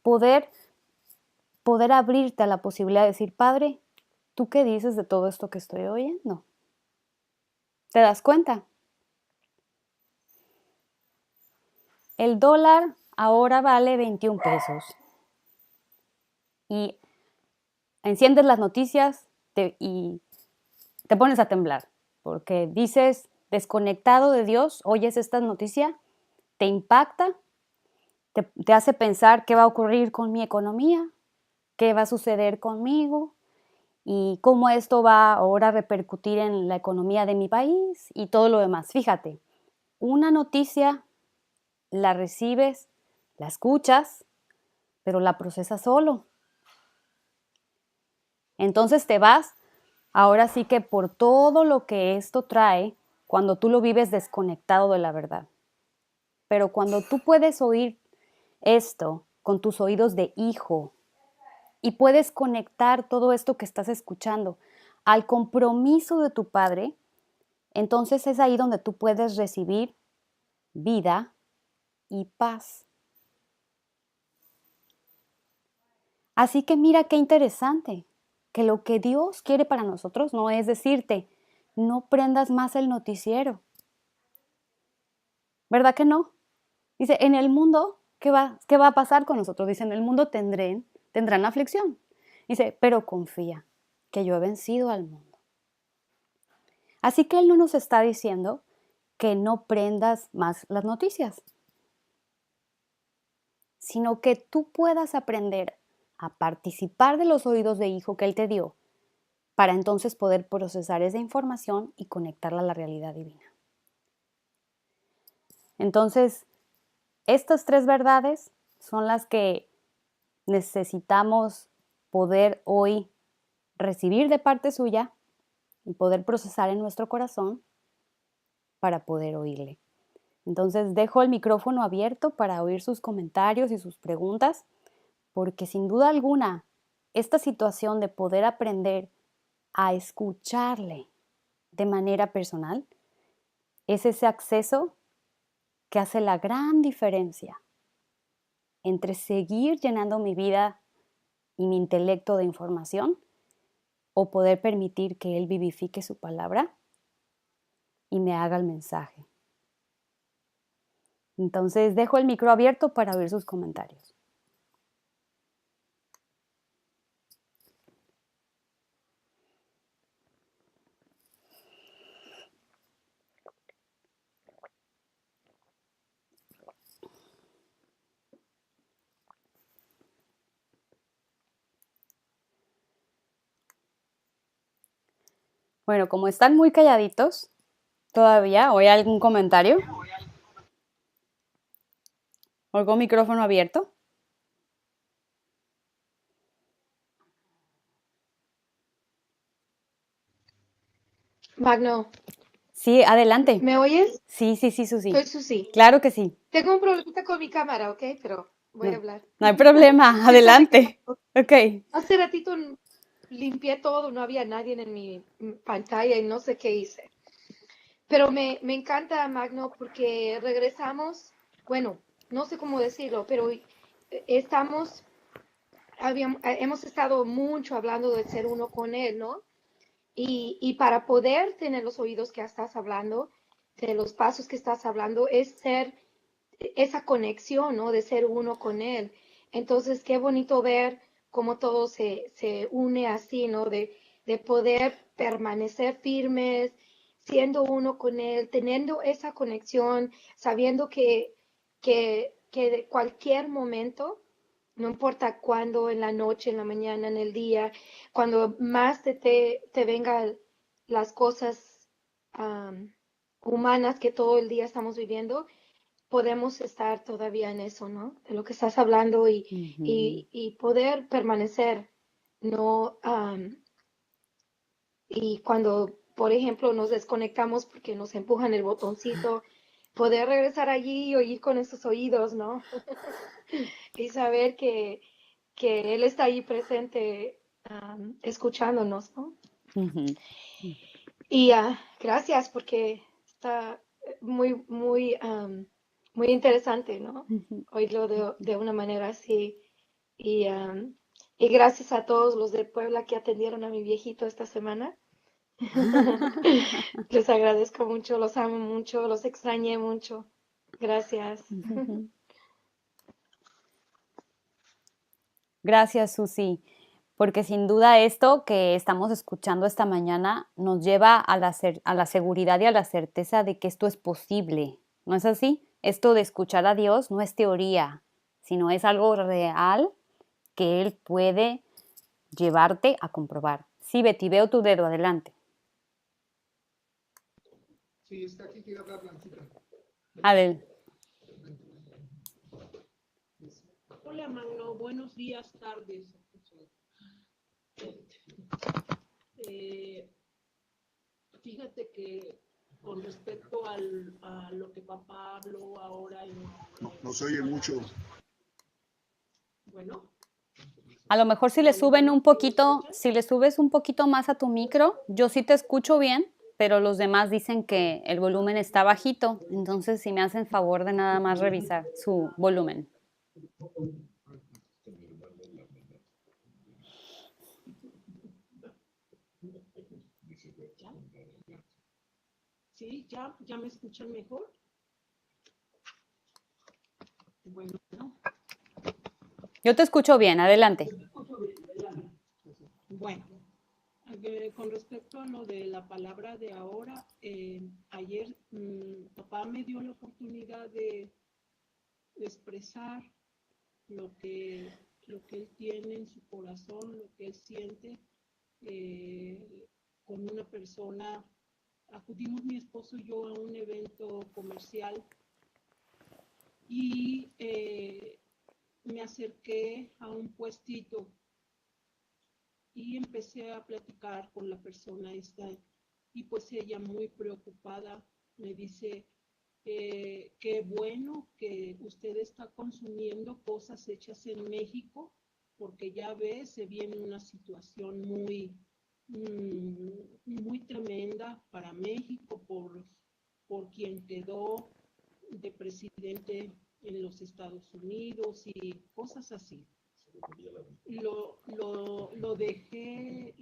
Poder abrirte a la posibilidad de decir, Padre, ¿tú qué dices de todo esto que estoy oyendo? ¿Te das cuenta? el dólar ahora vale 21 pesos. Y enciendes las noticias y te pones a temblar, porque dices, desconectado de Dios, oyes esta noticia, te impacta, te hace pensar qué va a ocurrir con mi economía, qué va a suceder conmigo y cómo esto va ahora a repercutir en la economía de mi país y todo lo demás. Fíjate, una noticia la recibes, la escuchas, pero la procesas solo. Entonces te vas, ahora sí que por todo lo que esto trae, cuando tú lo vives desconectado de la verdad. Pero cuando tú puedes oír esto con tus oídos de hijo y puedes conectar todo esto que estás escuchando al compromiso de tu Padre, entonces es ahí donde tú puedes recibir vida y paz. Así que mira qué interesante, que lo que Dios quiere para nosotros no es decirte, no prendas más el noticiero. ¿Verdad que no? Dice, en el mundo, ¿qué va a pasar con nosotros? Dice, en el mundo tendrán aflicción. Dice, pero confía, que yo he vencido al mundo. Así que Él no nos está diciendo que no prendas más las noticias, sino que tú puedas aprender a participar de los oídos de hijo que Él te dio, para entonces poder procesar esa información y conectarla a la realidad divina. Entonces, estas 3 verdades son las que necesitamos poder hoy recibir de parte suya y poder procesar en nuestro corazón para poder oírle. Entonces dejo el micrófono abierto para oír sus comentarios y sus preguntas, porque sin duda alguna, esta situación de poder aprender a escucharle de manera personal es ese acceso que hace la gran diferencia entre seguir llenando mi vida y mi intelecto de información o poder permitir que Él vivifique su palabra y me haga el mensaje. Entonces dejo el micro abierto para oír sus comentarios. Bueno, como están muy calladitos todavía, ¿o hay algún comentario? ¿Algún micrófono abierto? Magno, Sí, adelante. ¿me oyes? Sí, Susi. Soy Susi. Claro que sí. Tengo un problemita con mi cámara, ¿ok? Pero voy a hablar. No hay problema, adelante. Ok. Hace ratito limpié todo, no había nadie en mi pantalla y no sé qué hice. Pero me encanta, Magno, porque regresamos, bueno, no sé cómo decirlo, pero hemos estado mucho hablando de ser uno con Él, ¿no? Y para poder tener los oídos que estás hablando, de los pasos que estás hablando, es ser esa conexión, ¿no? De ser uno con Él. Entonces, qué bonito ver cómo todo se une así, ¿no? De poder permanecer firmes, siendo uno con Él, teniendo esa conexión, sabiendo que de cualquier momento, no importa cuándo, en la noche, en la mañana, en el día, cuando más te vengan las cosas humanas que todo el día estamos viviendo, podemos estar todavía en eso, ¿no? De lo que estás hablando y poder permanecer, ¿no? Y cuando, por ejemplo, nos desconectamos porque nos empujan el botoncito, poder regresar allí y oír con esos oídos, ¿no? Y saber que Él está ahí presente, escuchándonos, ¿no? Y gracias porque está muy interesante, ¿no? Oírlo de una manera así. Y, y gracias a todos los de Puebla que atendieron a mi viejito esta semana. Les agradezco mucho, los amo mucho, los extrañé mucho. Gracias. Gracias, Susi, porque sin duda esto que estamos escuchando esta mañana nos lleva a la seguridad y a la certeza de que esto es posible. ¿No es así? Esto de escuchar a Dios no es teoría, sino es algo real que Él puede llevarte a comprobar. Sí, Betty, veo tu dedo, adelante. Sí, está aquí, quiere hablar Blanquita. Adel. Hola Magno, buenos días, tardes. Fíjate que con respecto a lo que papá habló ahora No se oye mucho. Bueno. A lo mejor si le suben un poquito, si le subes un poquito más a tu micro, yo sí te escucho bien, pero los demás dicen que el volumen está bajito. Entonces, si me hacen favor de nada más revisar su volumen. ¿Sí? ¿Ya me escuchan mejor? Bueno, ¿no? Yo te escucho bien, adelante. Bueno, con respecto a lo de la palabra de ahora, ayer papá me dio la oportunidad de expresar lo que él tiene en su corazón, lo que él siente con una persona. Acudimos mi esposo y yo a un evento comercial y me acerqué a un puestito y empecé a platicar con la persona esta y pues ella muy preocupada me dice, qué bueno que usted está consumiendo cosas hechas en México, porque ya ve, se viene una situación muy tremenda para México por quien quedó de presidente en los Estados Unidos y cosas así. Lo dejé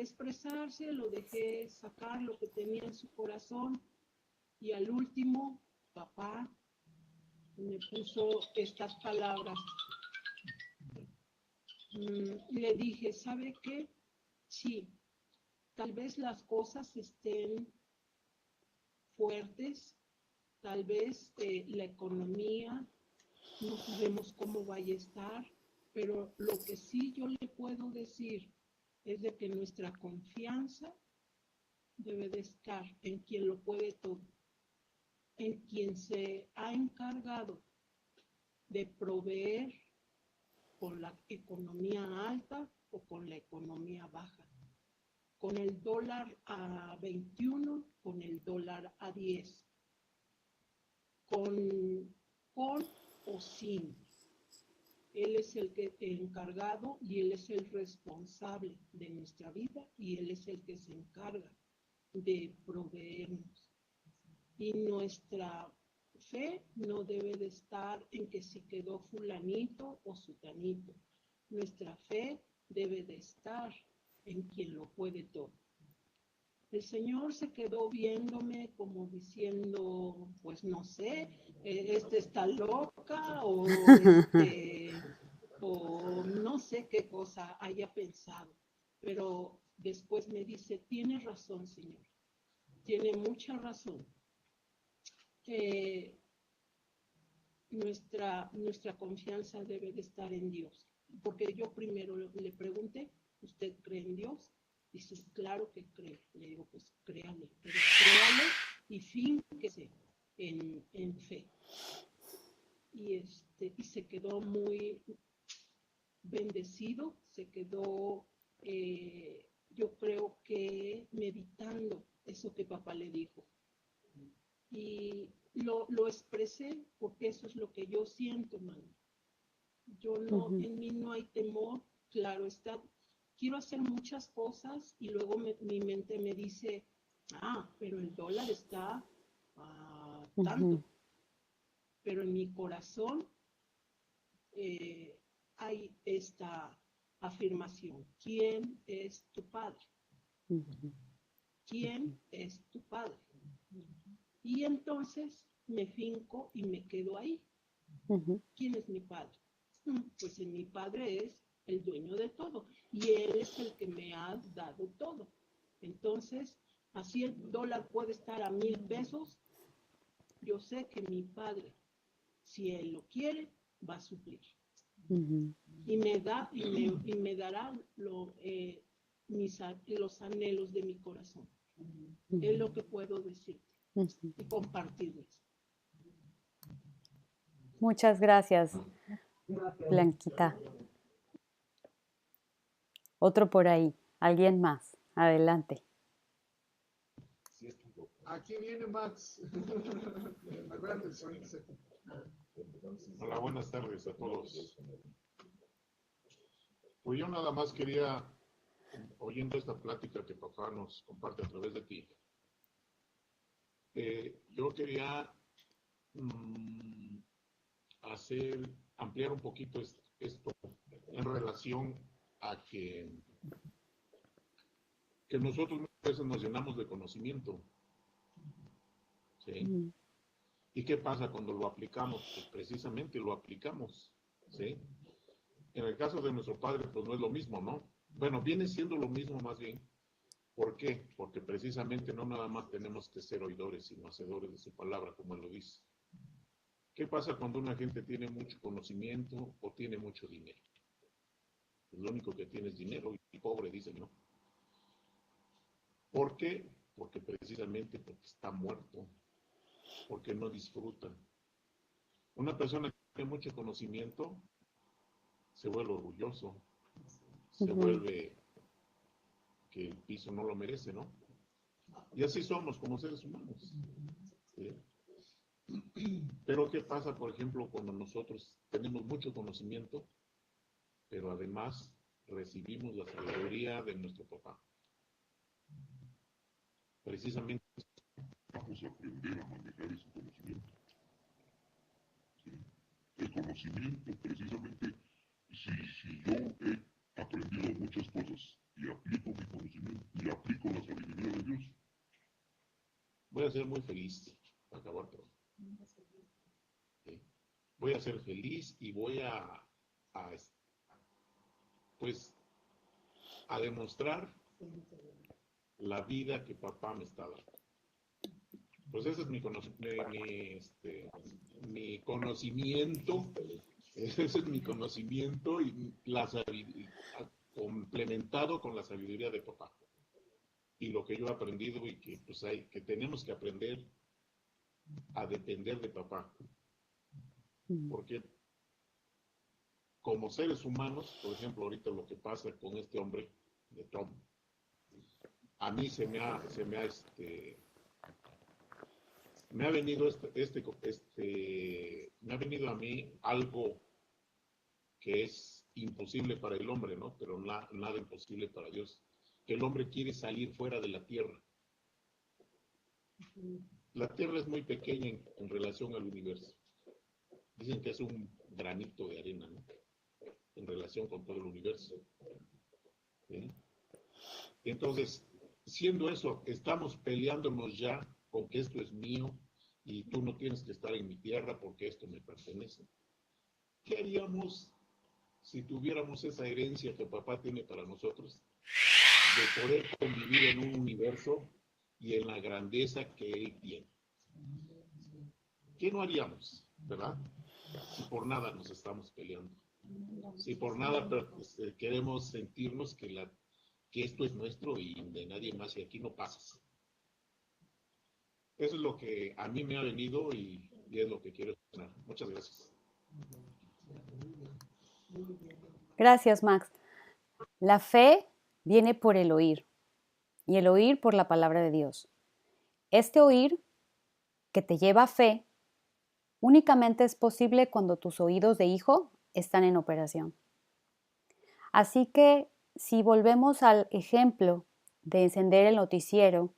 expresarse, lo dejé sacar lo que tenía en su corazón y al último, papá me puso estas palabras. Le dije, ¿sabe qué? Sí, tal vez las cosas estén fuertes, tal vez la economía, no sabemos cómo vaya a estar, pero lo que sí yo le puedo decir es de que nuestra confianza debe de estar en quien lo puede todo, en quien se ha encargado de proveer con la economía alta o con la economía baja, con el dólar a 21, con el dólar a 10, con o sin. Él es el encargado y Él es el responsable de nuestra vida y Él es el que se encarga de proveernos. Y nuestra fe no debe de estar en que si quedó fulanito o sutanito. Nuestra fe debe de estar en quien lo puede todo. El Señor se quedó viéndome como diciendo, pues no sé, está loca o no sé qué cosa haya pensado. Pero después me dice, tiene razón, Señor, tiene mucha razón. Nuestra confianza debe de estar en Dios. Porque yo primero le pregunté, ¿usted cree en Dios? Dice, claro que creo. Le digo, pues créale, pero créale y fínquese en fe. Y se quedó muy bendecido, se quedó, yo creo que meditando eso que papá le dijo. Y lo expresé porque eso es lo que yo siento, mano. Yo no, en mí no hay temor, claro está. Quiero hacer muchas cosas y luego mi mente me dice, pero el dólar está tanto. Pero en mi corazón hay esta afirmación. ¿Quién es tu padre? ¿Quién es tu padre? Y entonces me finco y me quedo ahí. Ujú. ¿Quién es mi padre? Pues mi padre es el dueño de todo y él es el que me ha dado todo. Entonces, así el dólar puede estar a 1,000 pesos. Yo sé que mi padre, si él lo quiere, va a suplir. Ujú. Y me dará los anhelos de mi corazón. Es lo que puedo decirte Ujú. y compartirles. Muchas gracias, Blanquita. Otro por ahí. ¿Alguien más? Adelante. Aquí viene Max. Acuérdate, Soitze. Hola, buenas tardes a todos. Pues yo nada más quería, oyendo esta plática que papá nos comparte a través de ti, yo quería ampliar un poquito esto en relación a que nosotros muchas veces nos llenamos de conocimiento, ¿sí? Ujú. ¿Y qué pasa cuando lo aplicamos? Pues precisamente lo aplicamos, ¿sí? En el caso de nuestro padre, pues no es lo mismo, ¿no? Bueno, viene siendo lo mismo más bien. ¿Por qué? Porque precisamente no nada más tenemos que ser oidores, sino hacedores de su palabra, como él lo dice. ¿Qué pasa cuando una gente tiene mucho conocimiento o tiene mucho dinero? Pues lo único que tiene es dinero y pobre, dicen, ¿no? ¿Por qué? Porque precisamente porque está muerto, porque no disfruta. Una persona que tiene mucho conocimiento se vuelve orgulloso, se Ujú. vuelve que el piso no lo merece, ¿no? Y así somos como seres humanos, ¿sí? Pero ¿qué pasa, por ejemplo, cuando nosotros tenemos mucho conocimiento, pero además recibimos la sabiduría de nuestro papá? Precisamente Vamos a aprender a manejar ese conocimiento. ¿Sí? El conocimiento, precisamente, si yo he aprendido muchas cosas y aplico mi conocimiento y aplico la sabiduría de Dios, voy a ser muy feliz para acabar todo. ¿Sí? Voy a ser feliz y voy a, pues, a demostrar la vida que papá me está dando. Pues ese es mi conocimiento, ese es mi conocimiento y complementado con la sabiduría de papá. Y lo que yo he aprendido y que pues que tenemos que aprender a depender de papá. Ujú. Porque como seres humanos, por ejemplo, ahorita lo que pasa con este hombre de Tom, a mí me ha venido me ha venido a mí algo que es imposible para el hombre, ¿no? Pero nada imposible para Dios. Que el hombre quiere salir fuera de la tierra. La tierra es muy pequeña en relación al universo. Dicen que es un granito de arena, ¿no? En relación con todo el universo. ¿Sí? Entonces, siendo eso, estamos peleándonos ya con que esto es mío y tú no tienes que estar en mi tierra porque esto me pertenece. ¿Qué haríamos si tuviéramos esa herencia que papá tiene para nosotros? De poder convivir en un universo y en la grandeza que él tiene. ¿Qué no haríamos, verdad? Si por nada nos estamos peleando. Si por nada queremos sentirnos que esto es nuestro y de nadie más y aquí no pasas. Eso es lo que a mí me ha venido y es lo que quiero expresar. Muchas gracias. Gracias, Max. La fe viene por el oír y el oír por la palabra de Dios. Este oír que te lleva a fe únicamente es posible cuando tus oídos de hijo están en operación. Así que si volvemos al ejemplo de encender el noticiero,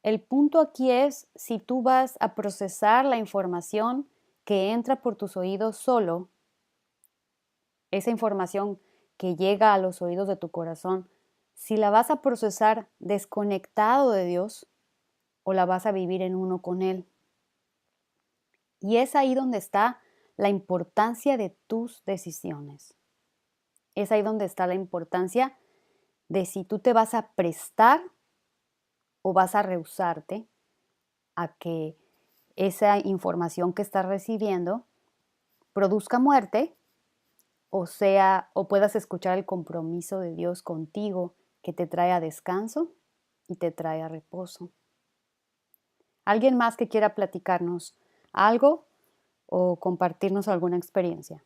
el punto aquí es si tú vas a procesar la información que entra por tus oídos solo, esa información que llega a los oídos de tu corazón, si la vas a procesar desconectado de Dios o la vas a vivir en uno con Él. Y es ahí donde está la importancia de tus decisiones. Es ahí donde está la importancia de si tú te vas a prestar o vas a rehusarte a que esa información que estás recibiendo produzca muerte o puedas escuchar el compromiso de Dios contigo que te trae a descanso y te trae a reposo. ¿Alguien más que quiera platicarnos algo o compartirnos alguna experiencia?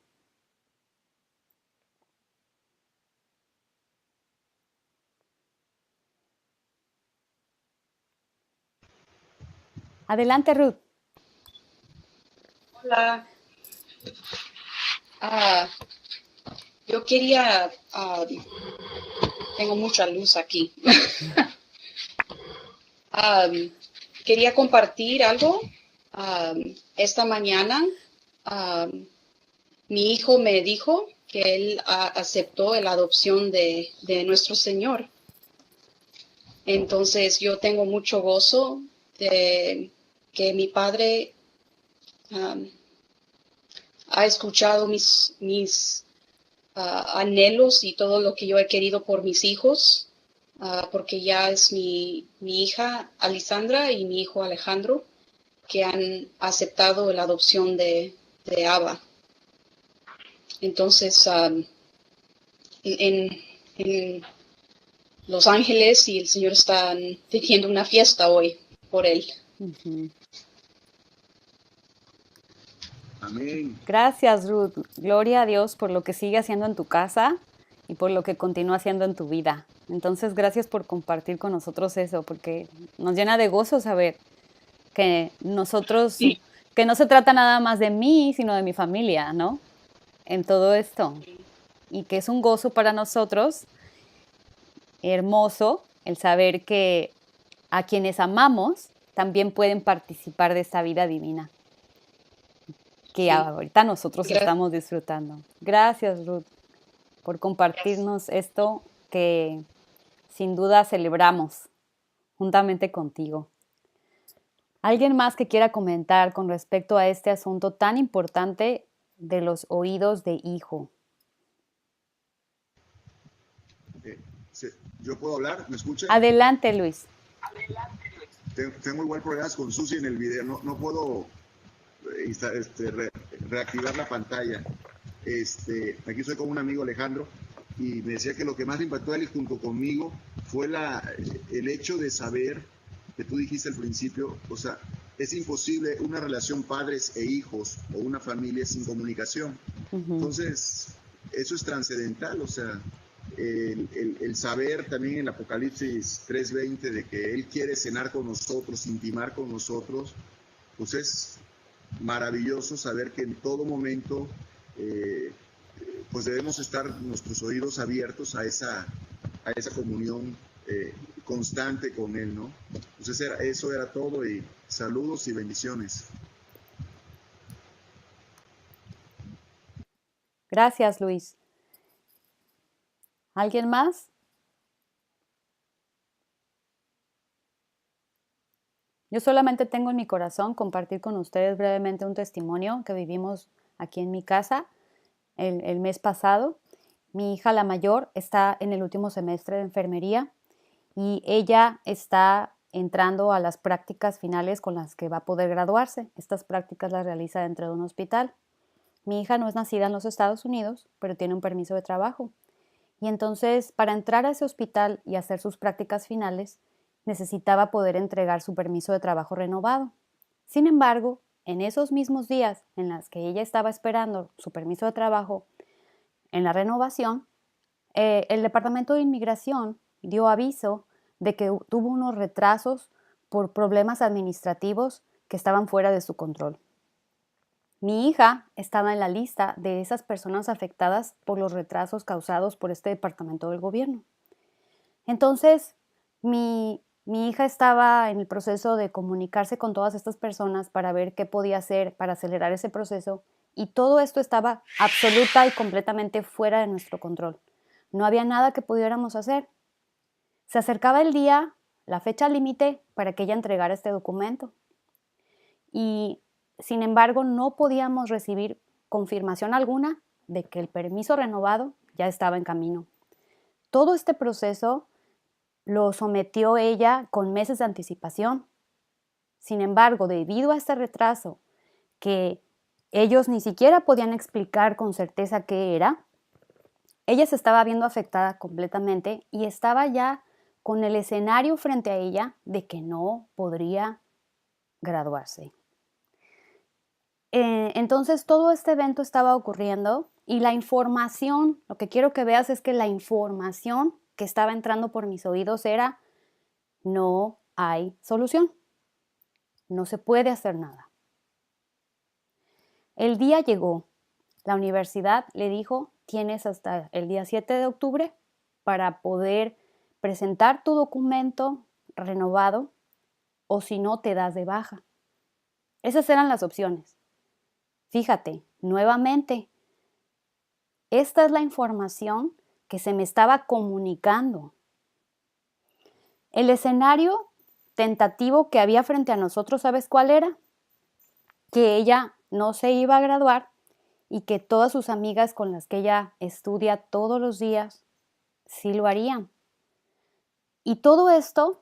Adelante, Ruth. Hola. Ah, yo quería, tengo mucha luz aquí. Quería compartir algo. Esta mañana, mi hijo me dijo que él aceptó la adopción de nuestro Señor. Entonces yo tengo mucho gozo de que mi padre ha escuchado mis anhelos y todo lo que yo he querido por mis hijos, porque ya es mi hija Alisandra y mi hijo Alejandro que han aceptado la adopción de Abba. Entonces, en Los Ángeles y el Señor están teniendo una fiesta hoy por él. Uh-huh. Amén. Gracias, Ruth. Gloria a Dios por lo que sigue haciendo en tu casa y por lo que continúa haciendo en tu vida. Entonces, gracias por compartir con nosotros eso, porque nos llena de gozo saber que nosotros, Sí. que no se trata nada más de mí, sino de mi familia, ¿no? En todo esto. Y que es un gozo para nosotros, hermoso, el saber que a quienes amamos también pueden participar de esta vida divina que Sí. ahorita nosotros Gracias. estamos disfrutando. Gracias, Ruth, por compartirnos esto que sin duda celebramos juntamente contigo. ¿Alguien más que quiera comentar con respecto a este asunto tan importante de los oídos de hijo? ¿Yo puedo hablar? ¿Me escucha? Adelante, Luis. Tengo igual problemas con Susi en el video. No puedo reactivar la pantalla. Aquí estoy con un amigo, Alejandro, y me decía que lo que más le impactó a él junto conmigo fue el hecho de saber que tú dijiste al principio, o sea, es imposible una relación padres e hijos o una familia sin comunicación. Uh-huh. Entonces, eso es trascendental, o sea, el saber también en Apocalipsis 3:20 de que Él quiere cenar con nosotros, intimar con nosotros, pues es maravilloso saber que en todo momento pues debemos estar nuestros oídos abiertos a esa comunión constante con Él, ¿no? Entonces eso era todo y saludos y bendiciones. Gracias, Luis. ¿Alguien más? Yo solamente tengo en mi corazón compartir con ustedes brevemente un testimonio que vivimos aquí en mi casa el mes pasado. Mi hija, la mayor, está en el último semestre de enfermería y ella está entrando a las prácticas finales con las que va a poder graduarse. Estas prácticas las realiza dentro de un hospital. Mi hija no es nacida en los Estados Unidos, pero tiene un permiso de trabajo. Y entonces, para entrar a ese hospital y hacer sus prácticas finales, necesitaba poder entregar su permiso de trabajo renovado. Sin embargo, en esos mismos días en los que ella estaba esperando su permiso de trabajo en la renovación, el Departamento de Inmigración dio aviso de que tuvo unos retrasos por problemas administrativos que estaban fuera de su control. Mi hija estaba en la lista de esas personas afectadas por los retrasos causados por este departamento del gobierno. Entonces, mi hija estaba en el proceso de comunicarse con todas estas personas para ver qué podía hacer para acelerar ese proceso y todo esto estaba absoluta y completamente fuera de nuestro control. No había nada que pudiéramos hacer. Se acercaba el día, la fecha límite para que ella entregara este documento. Y Sin embargo, no podíamos recibir confirmación alguna de que el permiso renovado ya estaba en camino. Todo este proceso lo sometió ella con meses de anticipación. Sin embargo, debido a este retraso, que ellos ni siquiera podían explicar con certeza qué era, ella se estaba viendo afectada completamente y estaba ya con el escenario frente a ella de que no podría graduarse. Entonces todo este evento estaba ocurriendo y la información, lo que quiero que veas es que la información que estaba entrando por mis oídos era: no hay solución, no se puede hacer nada. El día llegó, la universidad le dijo: tienes hasta el día 7 de octubre para poder presentar tu documento renovado, o si no, te das de baja. Esas eran las opciones. Fíjate, nuevamente, esta es la información que se me estaba comunicando. El escenario tentativo que había frente a nosotros, ¿sabes cuál era? Que ella no se iba a graduar y que todas sus amigas con las que ella estudia todos los días sí lo harían. Y todo esto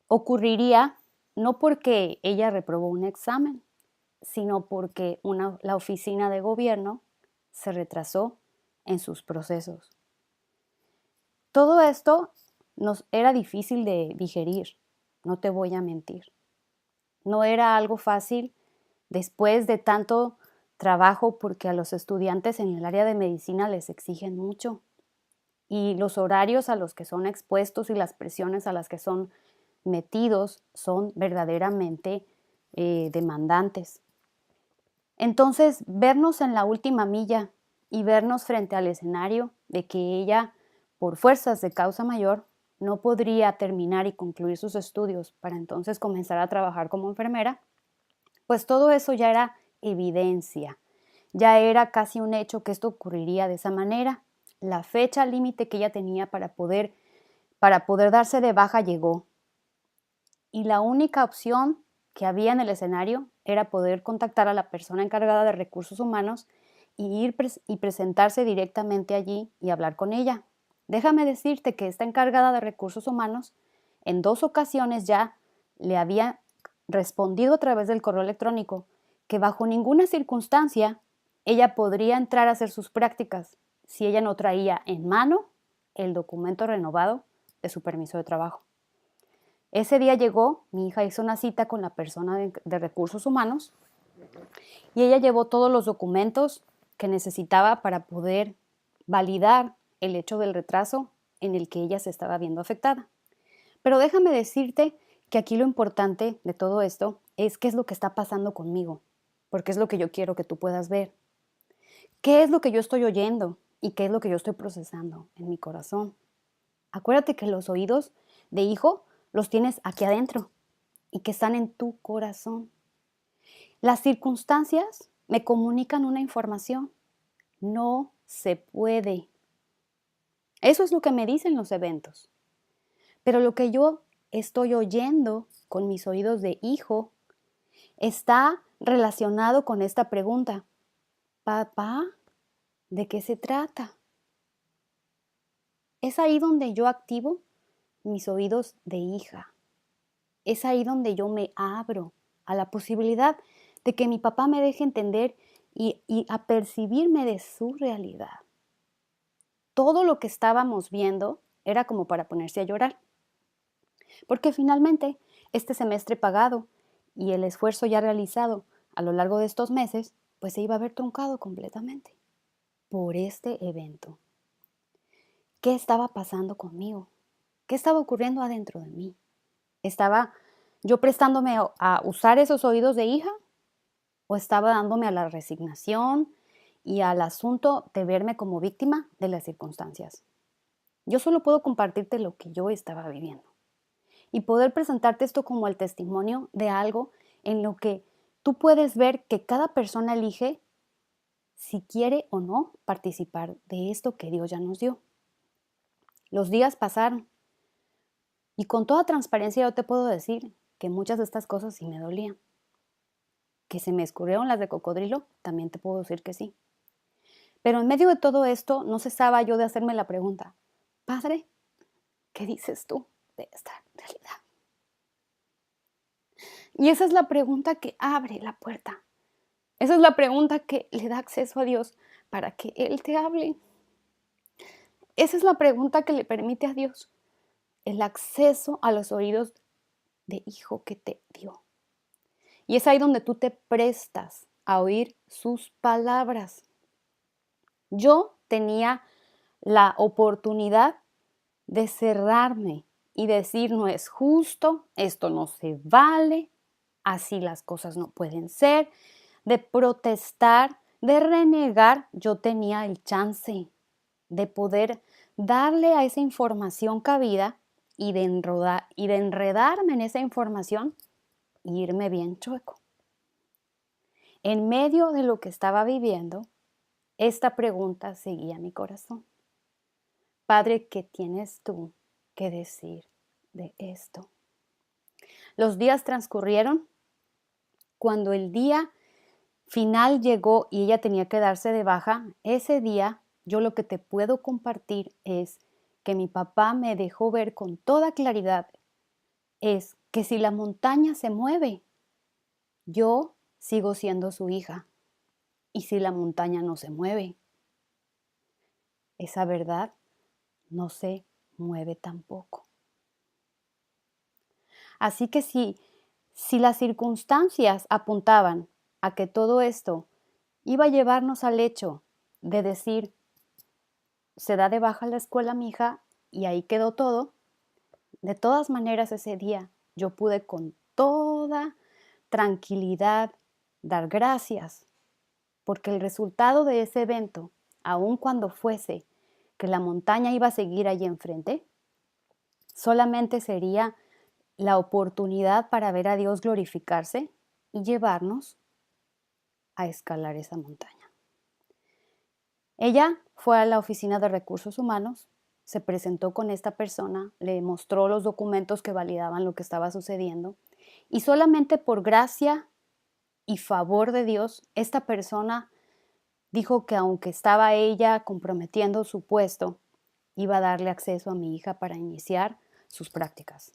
ocurriría no porque ella reprobó un examen, sino porque la oficina de gobierno se retrasó en sus procesos. Todo esto nos era difícil de digerir, no te voy a mentir. No era algo fácil después de tanto trabajo, porque a los estudiantes en el área de medicina les exigen mucho y los horarios a los que son expuestos y las presiones a las que son metidos son verdaderamente demandantes. Entonces, vernos en la última milla y vernos frente al escenario de que ella, por fuerzas de causa mayor, no podría terminar y concluir sus estudios para entonces comenzar a trabajar como enfermera, pues todo eso ya era evidencia, ya era casi un hecho que esto ocurriría de esa manera. La fecha límite que ella tenía para poder darse de baja llegó. Y la única opción que había en el escenario era poder contactar a la persona encargada de recursos humanos y presentarse directamente allí y hablar con ella. Déjame decirte que esta encargada de recursos humanos en 2 ocasiones ya le había respondido a través del correo electrónico que bajo ninguna circunstancia ella podría entrar a hacer sus prácticas si ella no traía en mano el documento renovado de su permiso de trabajo. Ese día llegó, mi hija hizo una cita con la persona de recursos humanos y ella llevó todos los documentos que necesitaba para poder validar el hecho del retraso en el que ella se estaba viendo afectada. Pero déjame decirte que aquí lo importante de todo esto es qué es lo que está pasando conmigo, porque es lo que yo quiero que tú puedas ver. ¿Qué es lo que yo estoy oyendo y qué es lo que yo estoy procesando en mi corazón? Acuérdate que los oídos de hijo los tienes aquí adentro y que están en tu corazón. Las circunstancias me comunican una información. No se puede. Eso es lo que me dicen los eventos. Pero lo que yo estoy oyendo con mis oídos de hijo está relacionado con esta pregunta. Papá, ¿de qué se trata? Es ahí donde yo activo mis oídos de hija. Es ahí donde yo me abro a la posibilidad de que mi papá me deje entender y a percibirme de su realidad. Todo lo que estábamos viendo era como para ponerse a llorar. Porque finalmente este semestre pagado y el esfuerzo ya realizado a lo largo de estos meses, pues se iba a ver truncado completamente por este evento. ¿Qué estaba pasando conmigo? ¿Qué estaba ocurriendo adentro de mí? ¿Estaba yo prestándome a usar esos oídos de hija? ¿O estaba dándome a la resignación y al asunto de verme como víctima de las circunstancias? Yo solo puedo compartirte lo que yo estaba viviendo y poder presentarte esto como el testimonio de algo en lo que tú puedes ver que cada persona elige si quiere o no participar de esto que Dios ya nos dio. Los días pasaron y con toda transparencia yo te puedo decir que muchas de estas cosas sí me dolían, que se me escurrieron las de cocodrilo, también te puedo decir que sí. Pero en medio de todo esto, no cesaba yo de hacerme la pregunta, Padre, ¿qué dices tú de esta realidad? Y esa es la pregunta que abre la puerta. Esa es la pregunta que le da acceso a Dios para que Él te hable. Esa es la pregunta que le permite a Dios el acceso a los oídos de hijo que te dio. Y es ahí donde tú te prestas a oír sus palabras. Yo tenía la oportunidad de cerrarme y decir, no es justo, esto no se vale, así las cosas no pueden ser, de protestar, de renegar. Yo tenía el chance de poder darle a esa información cabida y de enredarme en esa información e irme bien chueco. En medio de lo que estaba viviendo, esta pregunta seguía mi corazón. Padre, ¿qué tienes tú que decir de esto? Los días transcurrieron. Cuando el día final llegó y ella tenía que darse de baja, ese día yo lo que te puedo compartir es que mi papá me dejó ver con toda claridad es que si la montaña se mueve, yo sigo siendo su hija. Y si la montaña no se mueve, esa verdad no se mueve tampoco. Así que si las circunstancias apuntaban a que todo esto iba a llevarnos al hecho de decir, se da de baja la escuela mi hija y ahí quedó todo, de todas maneras ese día yo pude con toda tranquilidad dar gracias, porque el resultado de ese evento, aun cuando fuese que la montaña iba a seguir allí enfrente, solamente sería la oportunidad para ver a Dios glorificarse y llevarnos a escalar esa montaña. Ella fue a la oficina de recursos humanos, se presentó con esta persona, le mostró los documentos que validaban lo que estaba sucediendo y solamente por gracia y favor de Dios, esta persona dijo que aunque estaba ella comprometiendo su puesto, iba a darle acceso a mi hija para iniciar sus prácticas.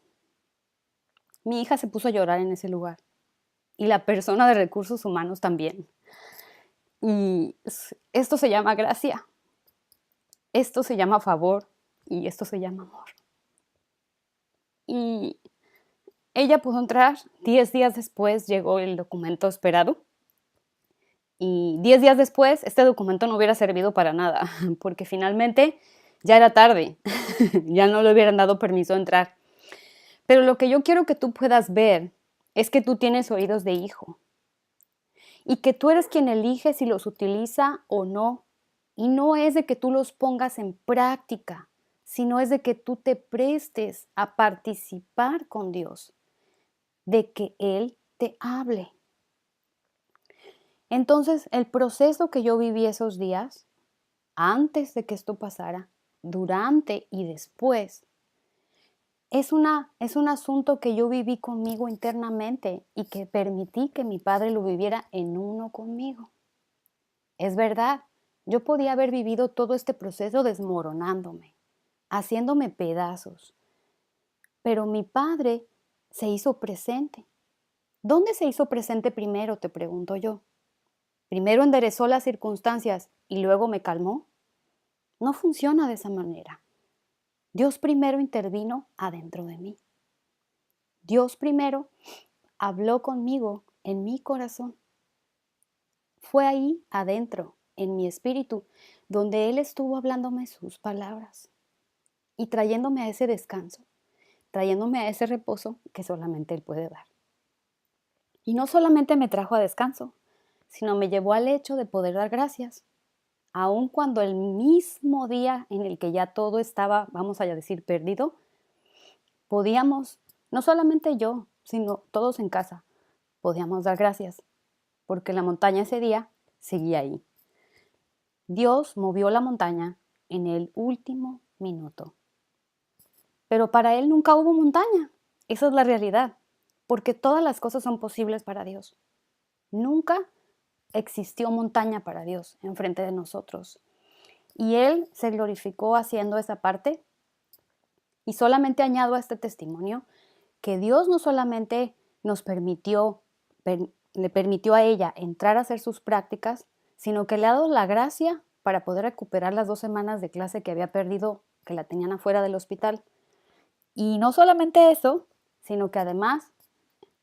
Mi hija se puso a llorar en ese lugar y la persona de recursos humanos también. Y esto se llama gracia, esto se llama favor y esto se llama amor. Y ella pudo entrar, 10 días después llegó el documento esperado y 10 días después este documento no hubiera servido para nada porque finalmente ya era tarde, ya no le hubieran dado permiso de entrar. Pero lo que yo quiero que tú puedas ver es que tú tienes oídos de hijo y que tú eres quien elige si los utiliza o no. Y no es de que tú los pongas en práctica, sino es de que tú te prestes a participar con Dios, de que Él te hable. Entonces, el proceso que yo viví esos días, antes de que esto pasara, durante y después, es un asunto que yo viví conmigo internamente y que permití que mi padre lo viviera en uno conmigo. Es verdad, yo podía haber vivido todo este proceso desmoronándome, haciéndome pedazos, pero mi padre se hizo presente. ¿Dónde se hizo presente primero, te pregunto yo? ¿Primero enderezó las circunstancias y luego me calmó? No funciona de esa manera. Dios primero intervino adentro de mí. Dios primero habló conmigo en mi corazón. Fue ahí adentro, en mi espíritu, donde Él estuvo hablándome sus palabras y trayéndome a ese descanso, trayéndome a ese reposo que solamente Él puede dar. Y no solamente me trajo a descanso, sino me llevó al hecho de poder dar gracias, aun cuando el mismo día en el que ya todo estaba, vamos a decir, perdido, podíamos, no solamente yo, sino todos en casa, podíamos dar gracias, porque la montaña ese día seguía ahí. Dios movió la montaña en el último minuto. Pero para Él nunca hubo montaña. Esa es la realidad, porque todas las cosas son posibles para Dios. Nunca existió montaña para Dios enfrente de nosotros. Y Él se glorificó haciendo esa parte. Y solamente añado a este testimonio que Dios no solamente nos le permitió a ella entrar a hacer sus prácticas, sino que le ha dado la gracia para poder recuperar las 2 semanas de clase que había perdido, que la tenían afuera del hospital. Y no solamente eso, sino que además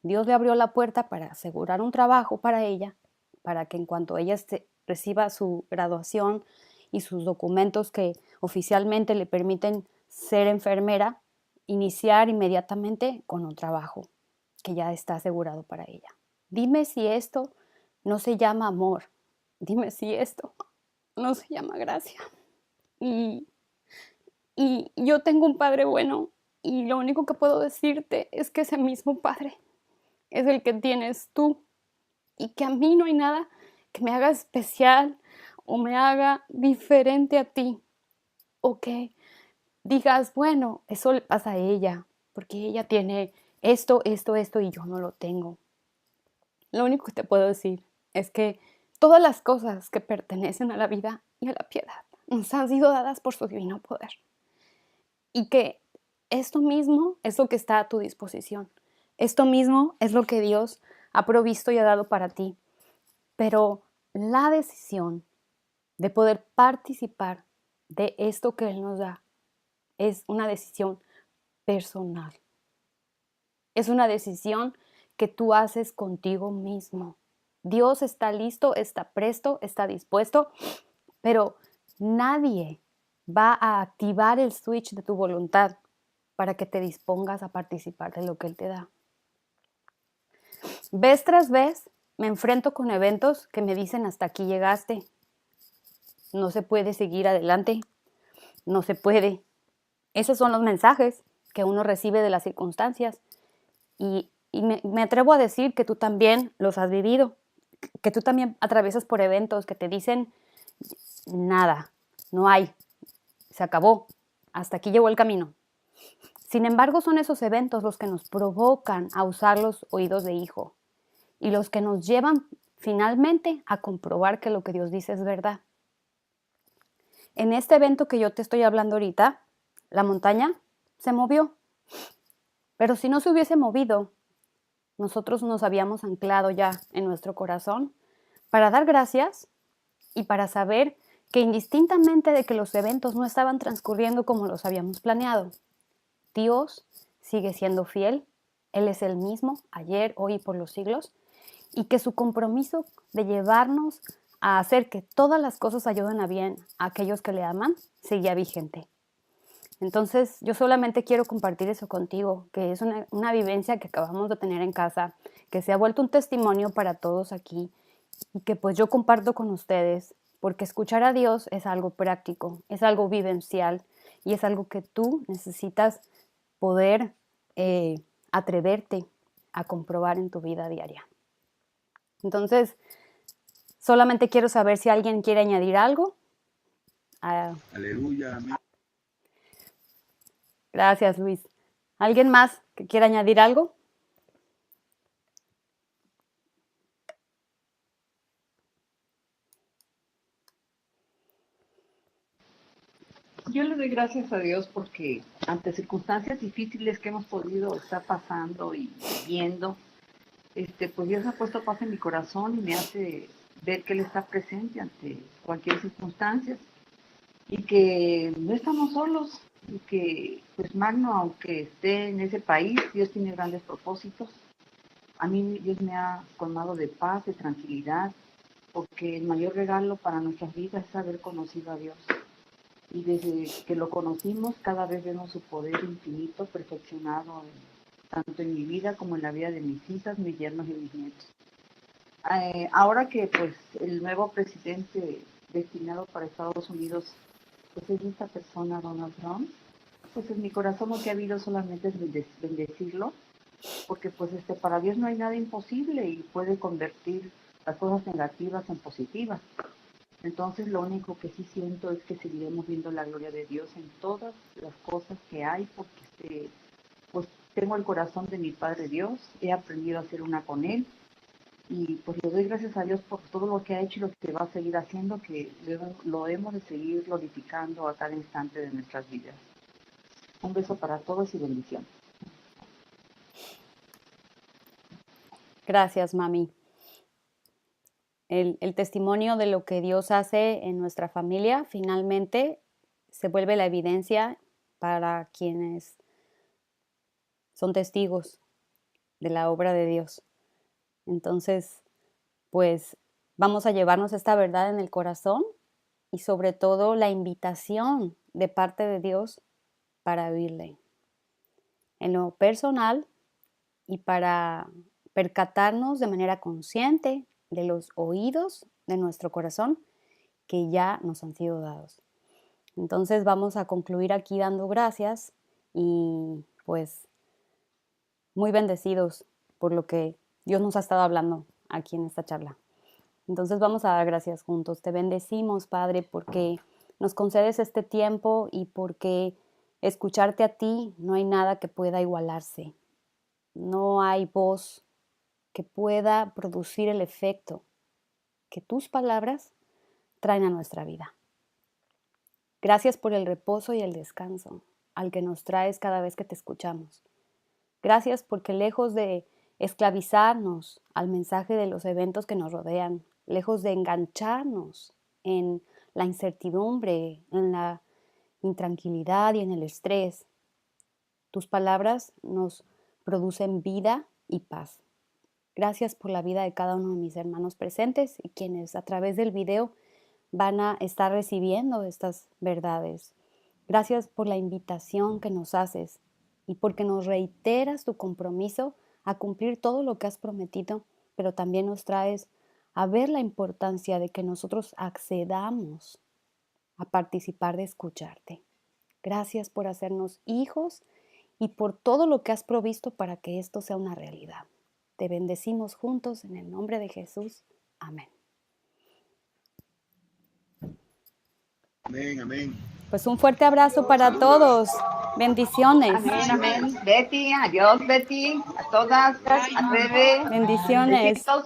Dios le abrió la puerta para asegurar un trabajo para ella, para que en cuanto ella reciba su graduación y sus documentos que oficialmente le permiten ser enfermera, iniciar inmediatamente con un trabajo que ya está asegurado para ella. Dime si esto no se llama amor. Dime si esto no se llama gracia. Y yo tengo un padre bueno y lo único que puedo decirte es que ese mismo padre es el que tienes tú y que a mí no hay nada que me haga especial o me haga diferente a ti o que digas, bueno, eso le pasa a ella porque ella tiene esto y yo no lo tengo. Lo único que te puedo decir es que todas las cosas que pertenecen a la vida y a la piedad nos han sido dadas por su divino poder. Y que esto mismo es lo que está a tu disposición. Esto mismo es lo que Dios ha provisto y ha dado para ti. Pero la decisión de poder participar de esto que Él nos da es una decisión personal. Es una decisión que tú haces contigo mismo. Dios está listo, está presto, está dispuesto, pero nadie va a activar el switch de tu voluntad para que te dispongas a participar de lo que Él te da. Vez tras vez me enfrento con eventos que me dicen hasta aquí llegaste. No se puede seguir adelante. No se puede. Esos son los mensajes que uno recibe de las circunstancias. Y me atrevo a decir que tú también los has vivido, que tú también atraviesas por eventos que te dicen nada, no hay, se acabó, hasta aquí llegó el camino. Sin embargo, son esos eventos los que nos provocan a usar los oídos de hijo y los que nos llevan finalmente a comprobar que lo que Dios dice es verdad. En este evento que yo te estoy hablando ahorita, la montaña se movió, pero si no se hubiese movido, nosotros nos habíamos anclado ya en nuestro corazón para dar gracias y para saber que indistintamente de que los eventos no estaban transcurriendo como los habíamos planeado, Dios sigue siendo fiel, Él es el mismo, ayer, hoy y por los siglos, y que su compromiso de llevarnos a hacer que todas las cosas ayuden a bien a aquellos que le aman, seguía vigente. Entonces, yo solamente quiero compartir eso contigo, que es una vivencia que acabamos de tener en casa, que se ha vuelto un testimonio para todos aquí y que pues yo comparto con ustedes, porque escuchar a Dios es algo práctico, es algo vivencial y es algo que tú necesitas poder atreverte a comprobar en tu vida diaria. Entonces, solamente quiero saber si alguien quiere añadir algo. Aleluya, amén. Gracias, Luis. ¿Alguien más que quiera añadir algo? Yo le doy gracias a Dios porque ante circunstancias difíciles que hemos podido estar pasando y viendo, pues Dios ha puesto paz en mi corazón y me hace ver que Él está presente ante cualquier circunstancia y que no estamos solos y que pues Magno, aunque esté en ese país, Dios tiene grandes propósitos. A mí Dios me ha colmado de paz, de tranquilidad, porque el mayor regalo para nuestras vidas es haber conocido a Dios. Y desde que lo conocimos, cada vez vemos su poder infinito perfeccionado tanto en mi vida como en la vida de mis hijas, mis yernos y mis nietos. Ahora que pues el nuevo presidente destinado para Estados Unidos pues es esta persona, Donald Trump, pues en mi corazón lo que ha habido solamente es bendecirlo, porque pues para Dios no hay nada imposible y puede convertir las cosas negativas en positivas. Entonces lo único que sí siento es que seguiremos viendo la gloria de Dios en todas las cosas que hay, porque pues tengo el corazón de mi Padre Dios, he aprendido a ser una con Él Y pues le doy gracias a Dios por todo lo que ha hecho y lo que va a seguir haciendo, que lo hemos de seguir glorificando a cada instante de nuestras vidas. Un beso para todos y bendiciones. Gracias, mami. El testimonio de lo que Dios hace en nuestra familia finalmente se vuelve la evidencia para quienes son testigos de la obra de Dios. Entonces, pues vamos a llevarnos esta verdad en el corazón y sobre todo la invitación de parte de Dios para oírle en lo personal y para percatarnos de manera consciente de los oídos de nuestro corazón que ya nos han sido dados. Entonces vamos a concluir aquí dando gracias y pues muy bendecidos por lo que Dios nos ha estado hablando aquí en esta charla. Entonces vamos a dar gracias juntos. Te bendecimos, Padre, porque nos concedes este tiempo y porque escucharte a ti no hay nada que pueda igualarse. No hay voz que pueda producir el efecto que tus palabras traen a nuestra vida. Gracias por el reposo y el descanso al que nos traes cada vez que te escuchamos. Gracias porque lejos de esclavizarnos al mensaje de los eventos que nos rodean, lejos de engancharnos en la incertidumbre, en la intranquilidad y en el estrés, tus palabras nos producen vida y paz. Gracias por la vida de cada uno de mis hermanos presentes y quienes a través del video van a estar recibiendo estas verdades. Gracias por la invitación que nos haces y porque nos reiteras tu compromiso a cumplir todo lo que has prometido, pero también nos traes a ver la importancia de que nosotros accedamos a participar de escucharte. Gracias por hacernos hijos y por todo lo que has provisto para que esto sea una realidad. Te bendecimos juntos en el nombre de Jesús. Amén. Amén, amén. Pues un fuerte abrazo para todos. Bendiciones. Amén, amén. Betty, adiós Betty, a todas, a Rebe. Bendiciones. Besitos.